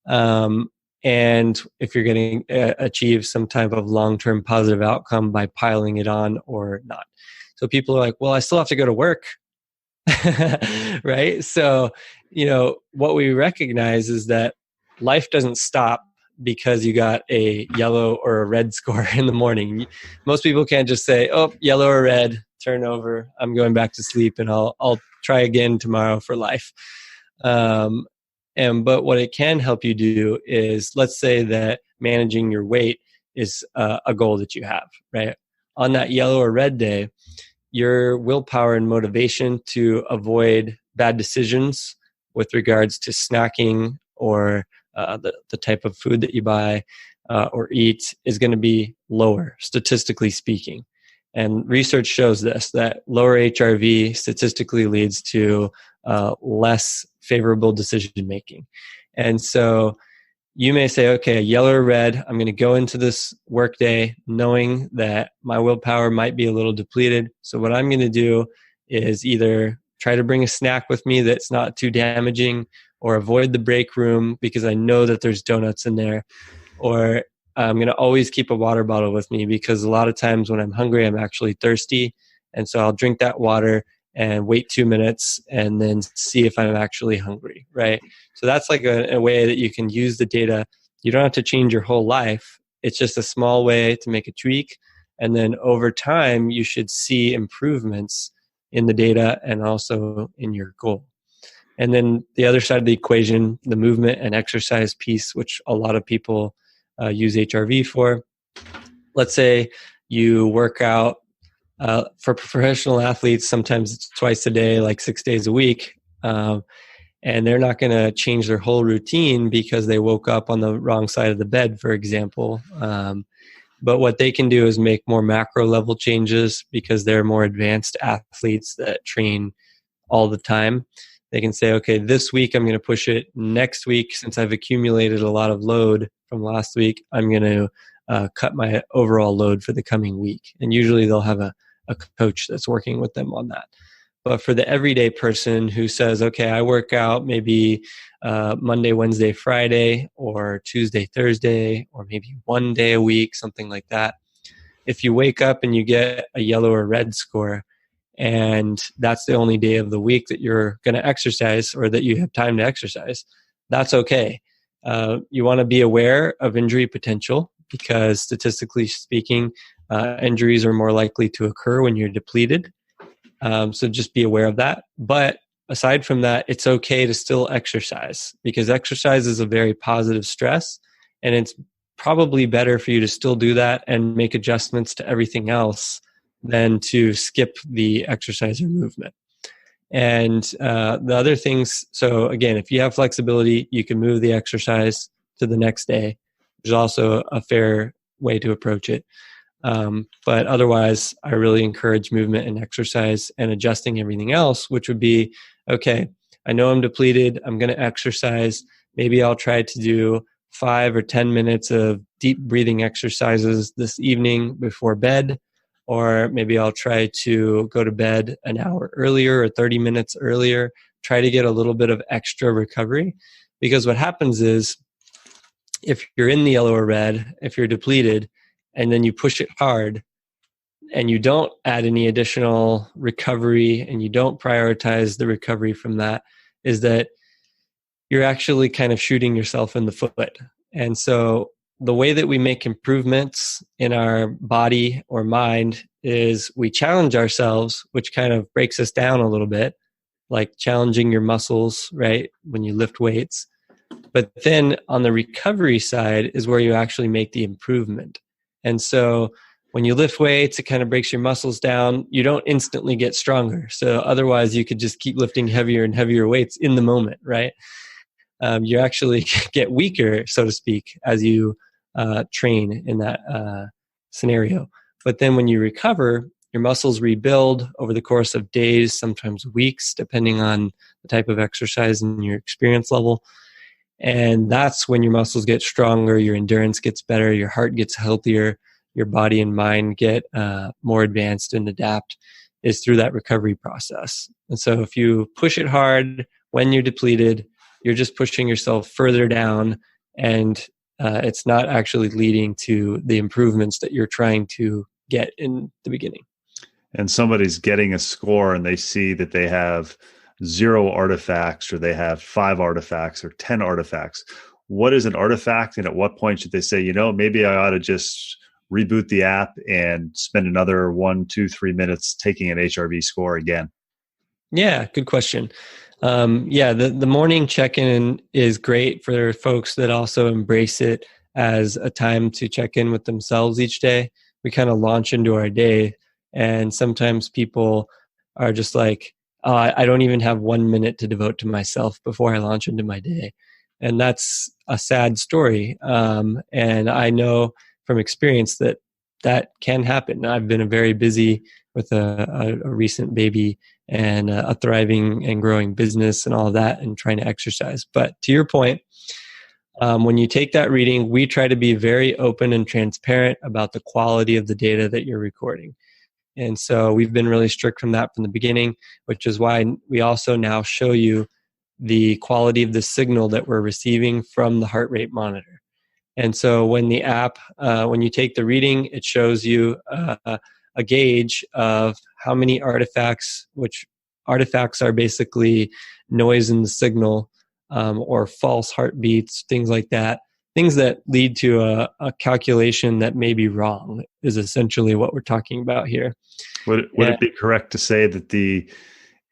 And if you're going to achieve some type of long-term positive outcome by piling it on or not. So people are like, well, I still have to go to work. Right? So, what we recognize is that life doesn't stop because you got a yellow or a red score in the morning. Most people can't just say, oh, yellow or red, turn over, I'm going back to sleep, and I'll try again tomorrow for life. But what it can help you do is, let's say that managing your weight is a goal that you have, right? On that yellow or red day, your willpower and motivation to avoid bad decisions with regards to snacking or the type of food that you buy or eat is going to be lower, statistically speaking. And research shows this, that lower HRV statistically leads to less favorable decision making. And so you may say, okay, yellow or red, I'm going to go into this workday knowing that my willpower might be a little depleted. So what I'm going to do is either try to bring a snack with me that's not too damaging, or avoid the break room because I know that there's donuts in there, or I'm going to always keep a water bottle with me because a lot of times when I'm hungry, I'm actually thirsty. And so I'll drink that water and wait 2 minutes and then see if I'm actually hungry, right? So that's like a way that you can use the data. You don't have to change your whole life. It's just a small way to make a tweak. And then over time, you should see improvements in the data and also in your goal. And then the other side of the equation, the movement and exercise piece, which a lot of people use HRV for. Let's say you work out for professional athletes, sometimes it's twice a day, like 6 days a week. And they're not going to change their whole routine because they woke up on the wrong side of the bed, for example. But what they can do is make more macro level changes because they're more advanced athletes that train all the time. They can say, okay, this week I'm going to push it. Next week, since I've accumulated a lot of load from last week, I'm going to cut my overall load for the coming week. And usually they'll have a coach that's working with them on that. But for the everyday person who says, okay, I work out maybe Monday, Wednesday, Friday, or Tuesday, Thursday, or maybe 1 day a week, something like that. If you wake up and you get a yellow or red score, and that's the only day of the week that you're going to exercise or that you have time to exercise, that's okay. You want to be aware of injury potential because statistically speaking, Injuries are more likely to occur when you're depleted. So just be aware of that. But aside from that, it's okay to still exercise, because exercise is a very positive stress, and it's probably better for you to still do that and make adjustments to everything else than to skip the exercise or movement. And the other things, so again, if you have flexibility, you can move the exercise to the next day. There's also a fair way to approach it. But otherwise, I really encourage movement and exercise and adjusting everything else, which would be, okay, I know I'm depleted. I'm going to exercise. Maybe I'll try to do 5 or 10 minutes of deep breathing exercises this evening before bed. Or maybe I'll try to go to bed an hour earlier or 30 minutes earlier, try to get a little bit of extra recovery. Because what happens is, if you're in the yellow or red, if you're depleted, and then you push it hard and you don't add any additional recovery and you don't prioritize the recovery from that, is that you're actually kind of shooting yourself in the foot. And so the way that we make improvements in our body or mind is we challenge ourselves, which kind of breaks us down a little bit, like challenging your muscles, right, when you lift weights. But then on the recovery side is where you actually make the improvement. And so when you lift weights, it kind of breaks your muscles down. You don't instantly get stronger. So otherwise you could just keep lifting heavier and heavier weights in the moment, right? You actually get weaker, so to speak, as you train in that scenario. But then when you recover, your muscles rebuild over the course of days, sometimes weeks, depending on the type of exercise and your experience level. And that's when your muscles get stronger, your endurance gets better, your heart gets healthier, your body and mind get more advanced and adapt, is through that recovery process. And so if you push it hard when you're depleted, you're just pushing yourself further down, and it's not actually leading to the improvements that you're trying to get in the beginning. And somebody's getting a score and they see that they have 0 artifacts, or they have 5 artifacts or 10 artifacts. What is an artifact, and at what point should they say, maybe I ought to just reboot the app and spend another 1, 2, 3 minutes taking an HRV score again? Yeah, good question. The morning check-in is great for folks that also embrace it as a time to check in with themselves each day. We kind of launch into our day, and sometimes people are just like, oh, I don't even have 1 minute to devote to myself before I launch into my day. And that's a sad story. And I know from experience that can happen. I've been very busy with a recent baby and a thriving and growing business and all of that, and trying to exercise. But to your point, when you take that reading, we try to be very open and transparent about the quality of the data that you're recording. And so we've been really strict from that from the beginning, which is why we also now show you the quality of the signal that we're receiving from the heart rate monitor. And so when the app, when you take the reading, it shows you a gauge of how many artifacts, which artifacts are basically noise in the signal, or false heartbeats, things like that. Things that lead to a calculation that may be wrong is essentially what we're talking about here. Would it be correct to say that the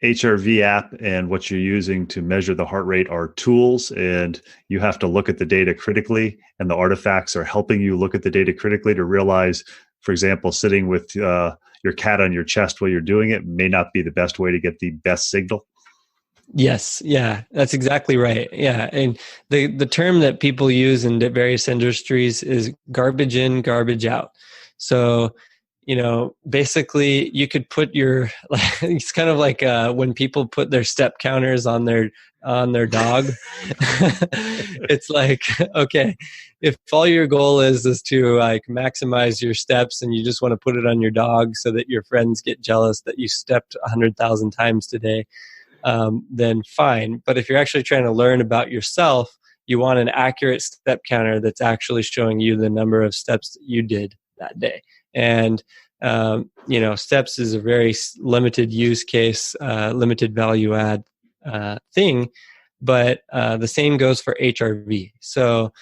HRV app and what you're using to measure the heart rate are tools, and you have to look at the data critically, and the artifacts are helping you look at the data critically to realize, for example, sitting with your cat on your chest while you're doing it may not be the best way to get the best signal? Yes. Yeah, that's exactly right. Yeah. And the term that people use in various industries is garbage in, garbage out. So, basically you could put it's kind of like when people put their step counters on their dog. It's like, okay, if all your goal is to like maximize your steps, and you just want to put it on your dog so that your friends get jealous that you stepped 100,000 times today, then fine. But if you're actually trying to learn about yourself, you want an accurate step counter that's actually showing you the number of steps that you did that day. And, steps is a very limited use case, limited value add thing. But the same goes for HRV. So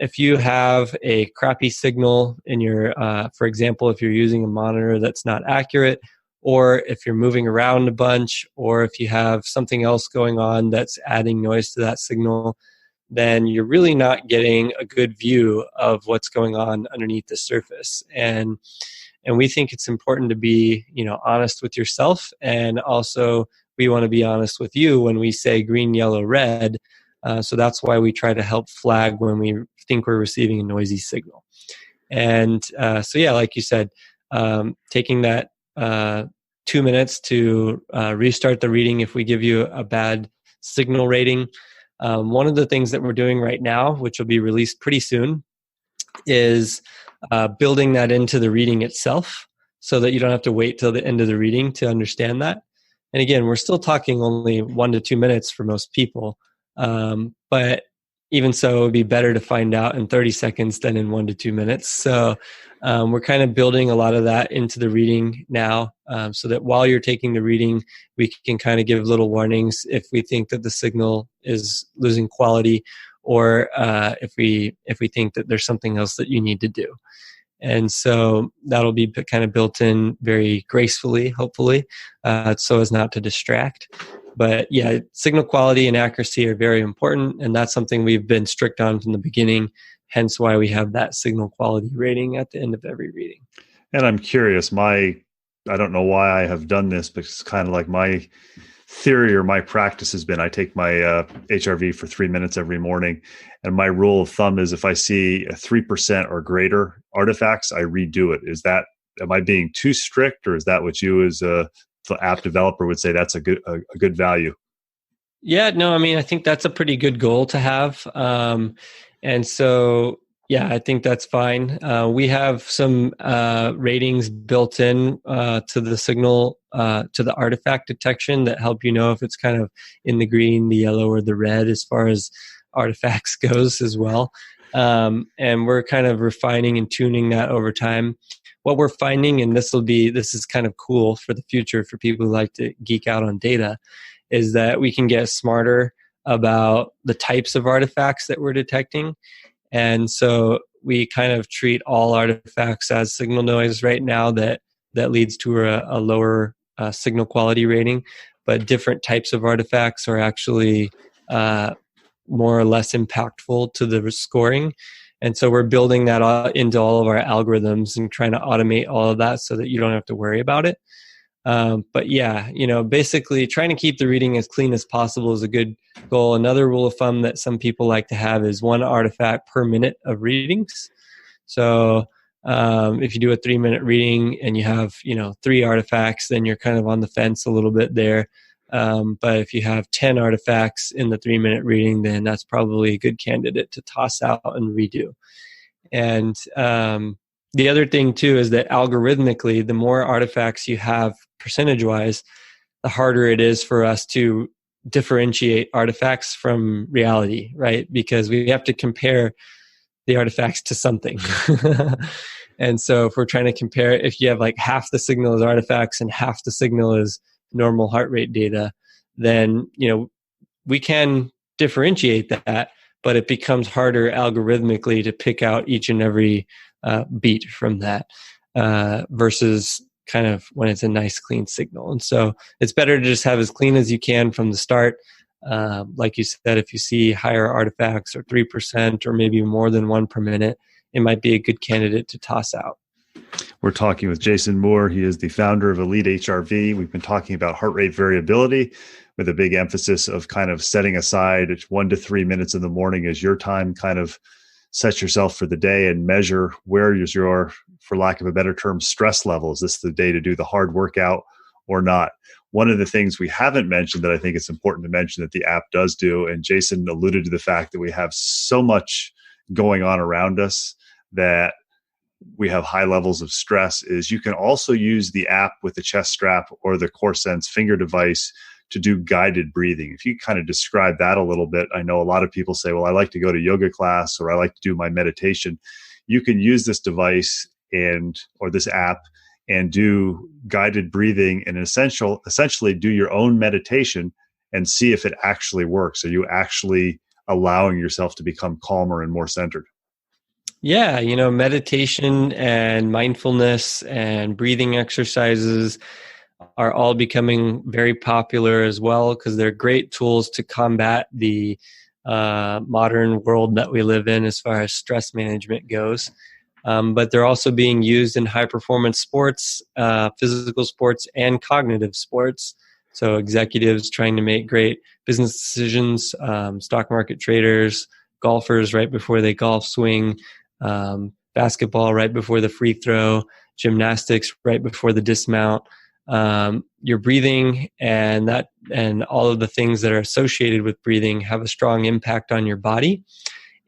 if you have a crappy signal in your, for example, if you're using a monitor that's not accurate, or if you're moving around a bunch, or if you have something else going on that's adding noise to that signal, then you're really not getting a good view of what's going on underneath the surface. And we think it's important to be, honest with yourself, and also we want to be honest with you when we say green, yellow, red. So that's why we try to help flag when we think we're receiving a noisy signal. And so yeah, like you said, taking that 2 minutes to restart the reading if we give you a bad signal rating. One of the things that we're doing right now, which will be released pretty soon, is building that into the reading itself so that you don't have to wait till the end of the reading to understand that. And again, we're still talking only 1 to 2 minutes for most people. But even so, it would be better to find out in 30 seconds than in 1 to 2 minutes. So we're kind of building a lot of that into the reading now, so that while you're taking the reading, we can kind of give little warnings if we think that the signal is losing quality, or if we think that there's something else that you need to do. And so that'll be kind of built in very gracefully, hopefully, so as not to distract. But yeah, signal quality and accuracy are very important, and that's something we've been strict on from the beginning, hence why we have that signal quality rating at the end of every reading. And I'm curious, I don't know why I have done this, but it's kind of like my theory or my practice has been, I take my HRV for 3 minutes every morning, and my rule of thumb is if I see a 3% or greater artifacts, I redo it. Am I being too strict, or is that what you as the app developer would say that's a good value? Yeah, no, I mean, I think that's a pretty good goal to have. And so, yeah, I think that's fine. We have some ratings built in to the signal, to the artifact detection that help you know if it's kind of in the green, the yellow, or the red as far as artifacts goes as well. And we're kind of refining and tuning that over time. What we're finding, and this is kind of cool for the future for people who like to geek out on data, is that we can get smarter about the types of artifacts that we're detecting. And so we kind of treat all artifacts as signal noise right now that leads to a lower signal quality rating. But different types of artifacts are actually more or less impactful to the scoring. And so we're building that into all of our algorithms and trying to automate all of that so that you don't have to worry about it. But yeah, basically trying to keep the reading as clean as possible is a good goal. Another rule of thumb that some people like to have is 1 artifact per minute of readings. So if you do a 3-minute reading and you have, 3 artifacts, then you're kind of on the fence a little bit there. But if you have 10 artifacts in the 3-minute reading, then that's probably a good candidate to toss out and redo. And the other thing too is that algorithmically, the more artifacts you have percentage-wise, the harder it is for us to differentiate artifacts from reality, right? Because we have to compare the artifacts to something. And so if we're trying to compare, if you have like half the signal is artifacts and half the signal is normal heart rate data, then we can differentiate that, but it becomes harder algorithmically to pick out each and every beat from that versus kind of when it's a nice clean signal. And so it's better to just have as clean as you can from the start. Like you said, if you see higher artifacts or 3% or maybe more than 1 per minute, it might be a good candidate to toss out. We're talking with Jason Moore. He is the founder of Elite HRV. We've been talking about heart rate variability with a big emphasis of kind of setting aside 1 to 3 minutes in the morning as your time, kind of set yourself for the day and measure where is your, for lack of a better term, stress level. Is this the day to do the hard workout or not? One of the things we haven't mentioned that I think it's important to mention that the app does do, and Jason alluded to the fact that we have so much going on around us that we have high levels of stress, is you can also use the app with the chest strap or the CorSense finger device to do guided breathing. If you kind of describe that a little bit, I know a lot of people say, well, I like to go to yoga class or I like to do my meditation. You can use this device or this app and do guided breathing and essentially do your own meditation and see if it actually works. Are you actually allowing yourself to become calmer and more centered? Yeah, meditation and mindfulness and breathing exercises are all becoming very popular as well because they're great tools to combat the modern world that we live in as far as stress management goes. But they're also being used in high performance sports, physical sports, and cognitive sports. So executives trying to make great business decisions, stock market traders, golfers right before they golf swing, basketball right before the free throw, gymnastics right before the dismount. Your breathing and all of the things that are associated with breathing have a strong impact on your body,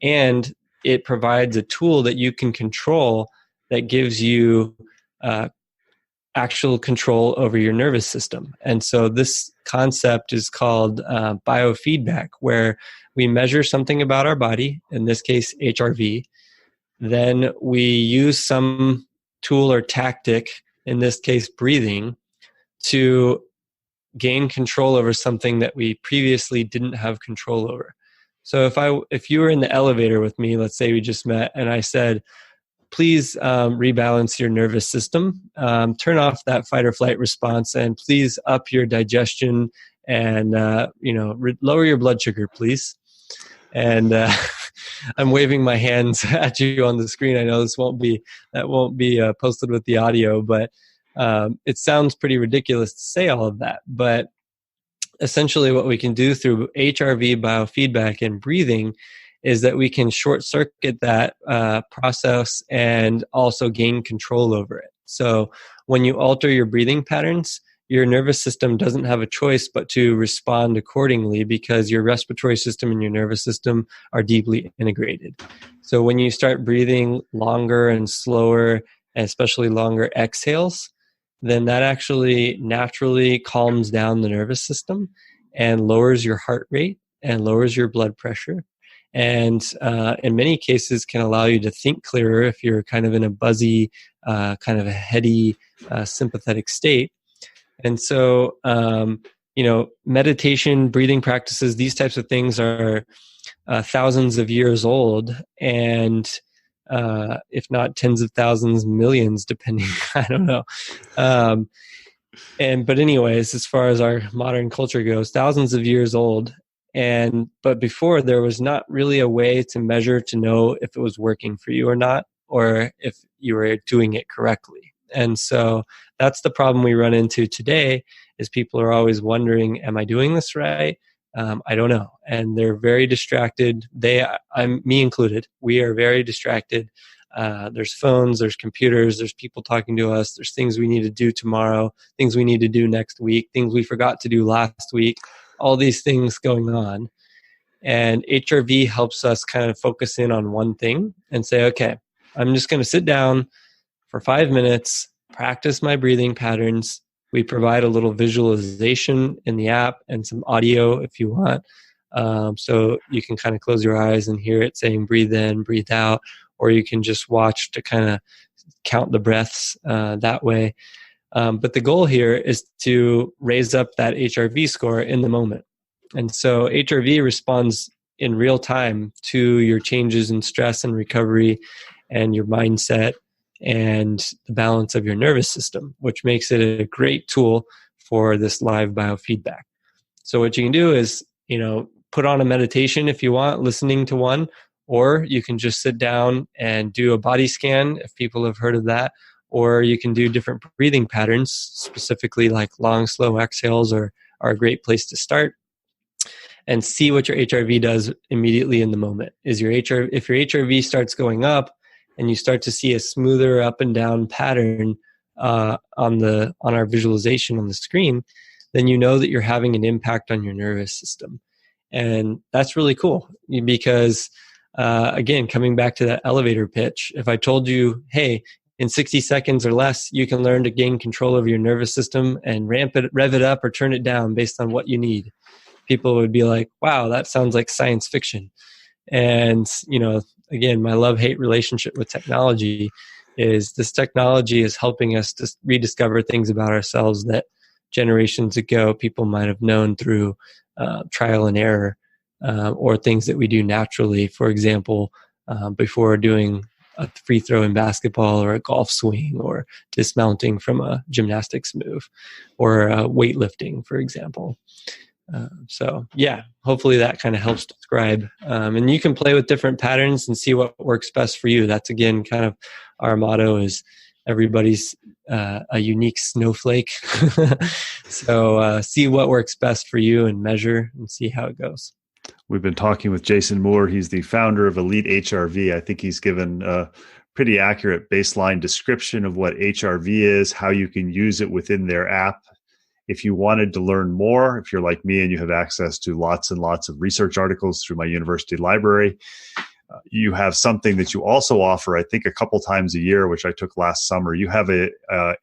and it provides a tool that you can control that gives you actual control over your nervous system. And so this concept is called biofeedback, where we measure something about our body, in this case HRV. Then we use some tool or tactic, in this case breathing, to gain control over something that we previously didn't have control over. So if you were in the elevator with me, let's say we just met, and I said, please rebalance your nervous system, turn off that fight or flight response, and please up your digestion and lower your blood sugar, please. And I'm waving my hands at you on the screen. I know that won't be posted with the audio, but it sounds pretty ridiculous to say all of that. But essentially what we can do through HRV biofeedback and breathing is that we can short circuit that process and also gain control over it. So when you alter your breathing patterns, your nervous system doesn't have a choice but to respond accordingly, because your respiratory system and your nervous system are deeply integrated. So when you start breathing longer and slower, and especially longer exhales, then that actually naturally calms down the nervous system and lowers your heart rate and lowers your blood pressure. And in many cases can allow you to think clearer if you're kind of in a buzzy, kind of a heady, sympathetic state. And so, meditation, breathing practices, these types of things are thousands of years old, and if not tens of thousands, millions, depending, I don't know. But anyways, as far as our modern culture goes, thousands of years old. But before, there was not really a way to measure to know if it was working for you or not, or if you were doing it correctly. And so that's the problem we run into today, is people are always wondering, am I doing this right? I don't know. And they're very distracted. Me included, we are very distracted. There's phones, there's computers, there's people talking to us, there's things we need to do tomorrow, things we need to do next week, things we forgot to do last week, all these things going on. And HRV helps us kind of focus in on one thing and say, okay, I'm just going to sit down for 5 minutes, practice my breathing patterns. We provide a little visualization in the app and some audio if you want. So you can kind of close your eyes and hear it saying breathe in, breathe out, or you can just watch to kind of count the breaths that way. But the goal here is to raise up that HRV score in the moment. And so HRV responds in real time to your changes in stress and recovery and your mindset and the balance of your nervous system, which makes it a great tool for this live biofeedback. So what you can do is, put on a meditation if you want, listening to one, or you can just sit down and do a body scan if people have heard of that, or you can do different breathing patterns, specifically like long, slow exhales are a great place to start, and see what your HRV does immediately in the moment. If your HRV starts going up, and you start to see a smoother up and down pattern on our visualization on the screen, then you know that you're having an impact on your nervous system. And that's really cool because, again, coming back to that elevator pitch, if I told you, hey, in 60 seconds or less, you can learn to gain control over your nervous system and rev it up or turn it down based on what you need, people would be like, wow, that sounds like science fiction. And, again, my love-hate relationship with technology is this technology is helping us to rediscover things about ourselves that generations ago people might have known through trial and error, or things that we do naturally. For example, before doing a free throw in basketball or a golf swing or dismounting from a gymnastics move or weightlifting, for example. So yeah, hopefully that kind of helps describe. And you can play with different patterns and see what works best for you. That's again kind of our motto is everybody's a unique snowflake. So see what works best for you and measure and see how it goes. We've been talking with Jason Moore. He's the founder of Elite HRV. I think he's given a pretty accurate baseline description of what HRV is, how you can use it within their app. If you wanted to learn more, if you're like me and you have access to lots and lots of research articles through my university library, you have something that you also offer, I think, a couple times a year, which I took last summer. You have a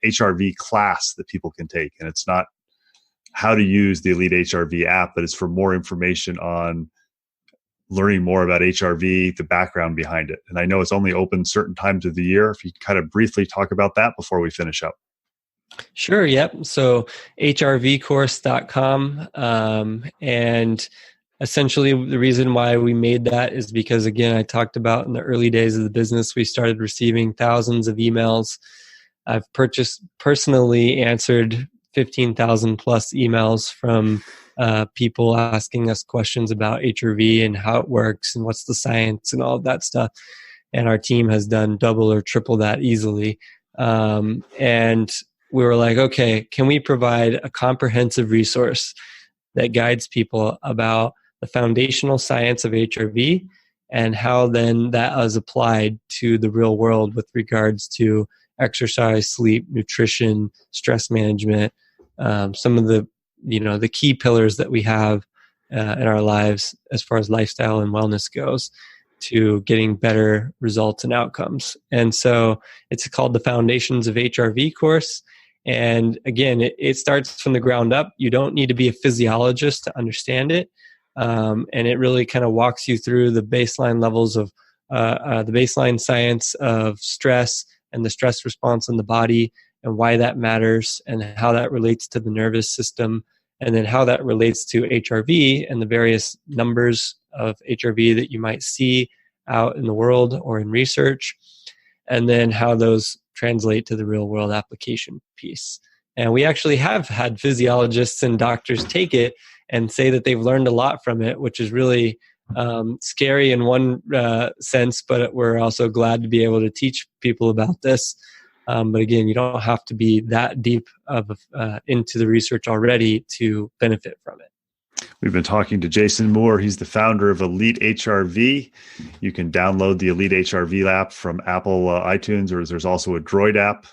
HRV class that people can take, and it's not how to use the Elite HRV app, but it's for more information on learning more about HRV, the background behind it. And I know it's only open certain times of the year. If you kind of briefly talk about that before we finish up. Sure. Yep. So hrvcourse.com. And essentially the reason why we made that is because, again, I talked about in the early days of the business, we started receiving thousands of emails. I've personally answered 15,000 plus emails from people asking us questions about HRV and how it works and what's the science and all of that stuff. And our team has done double or triple that easily. And we were like, okay, can we provide a comprehensive resource that guides people about the foundational science of HRV and how then that is applied to the real world with regards to exercise, sleep, nutrition, stress management, some of the key pillars that we have in our lives as far as lifestyle and wellness goes to getting better results and outcomes. And so it's called the Foundations of HRV course. And again, it starts from the ground up. You don't need to be a physiologist to understand it. And it really kind of walks you through the baseline levels of the baseline science of stress and the stress response in the body and why that matters and how that relates to the nervous system and then how that relates to HRV and the various numbers of HRV that you might see out in the world or in research, and then how those translate to the real world application piece. And we actually have had physiologists and doctors take it and say that they've learned a lot from it, which is really scary in one sense, but we're also glad to be able to teach people about this. But again, you don't have to be that deep into the research already to benefit from it. We've been talking to Jason Moore. He's the founder of Elite HRV. You can download the Elite HRV app from Apple iTunes, or there's also a Droid app.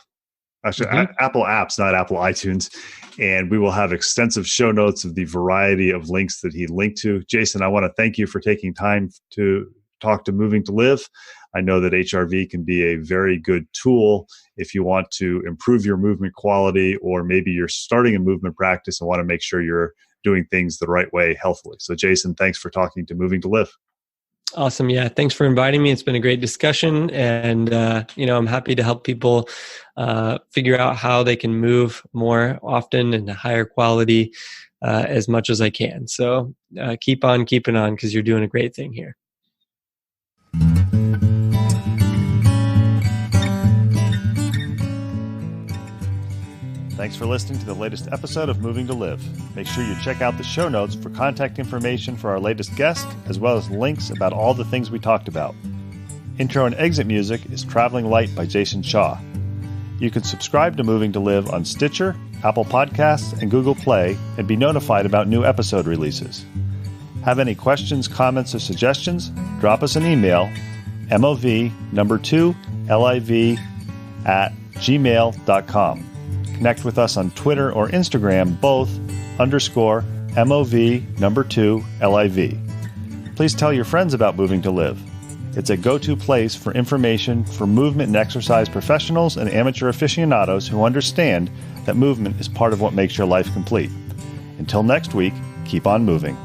Actually, Apple apps, not Apple iTunes. And we will have extensive show notes of the variety of links that he linked to. Jason, I want to thank you for taking time to talk to Moving to Live. I know that HRV can be a very good tool if you want to improve your movement quality, or maybe you're starting a movement practice and want to make sure you're doing things the right way healthily. So Jason, thanks for talking to Moving to Live. Awesome. Yeah. Thanks for inviting me. It's been a great discussion. And, I'm happy to help people figure out how they can move more often and a higher quality as much as I can. So keep on keeping on because you're doing a great thing here. Thanks for listening to the latest episode of Moving to Live. Make sure you check out the show notes for contact information for our latest guest, as well as links about all the things we talked about. Intro and exit music is Traveling Light by Jason Shaw. You can subscribe to Moving to Live on Stitcher, Apple Podcasts, and Google Play, and be notified about new episode releases. Have any questions, comments, or suggestions? Drop us an email, mov2liv@gmail.com. Connect with us on Twitter or Instagram, both _MOV2LIV. Please tell your friends about Moving to Live. It's a go-to place for information for movement and exercise professionals and amateur aficionados who understand that movement is part of what makes your life complete. Until next week, keep on moving.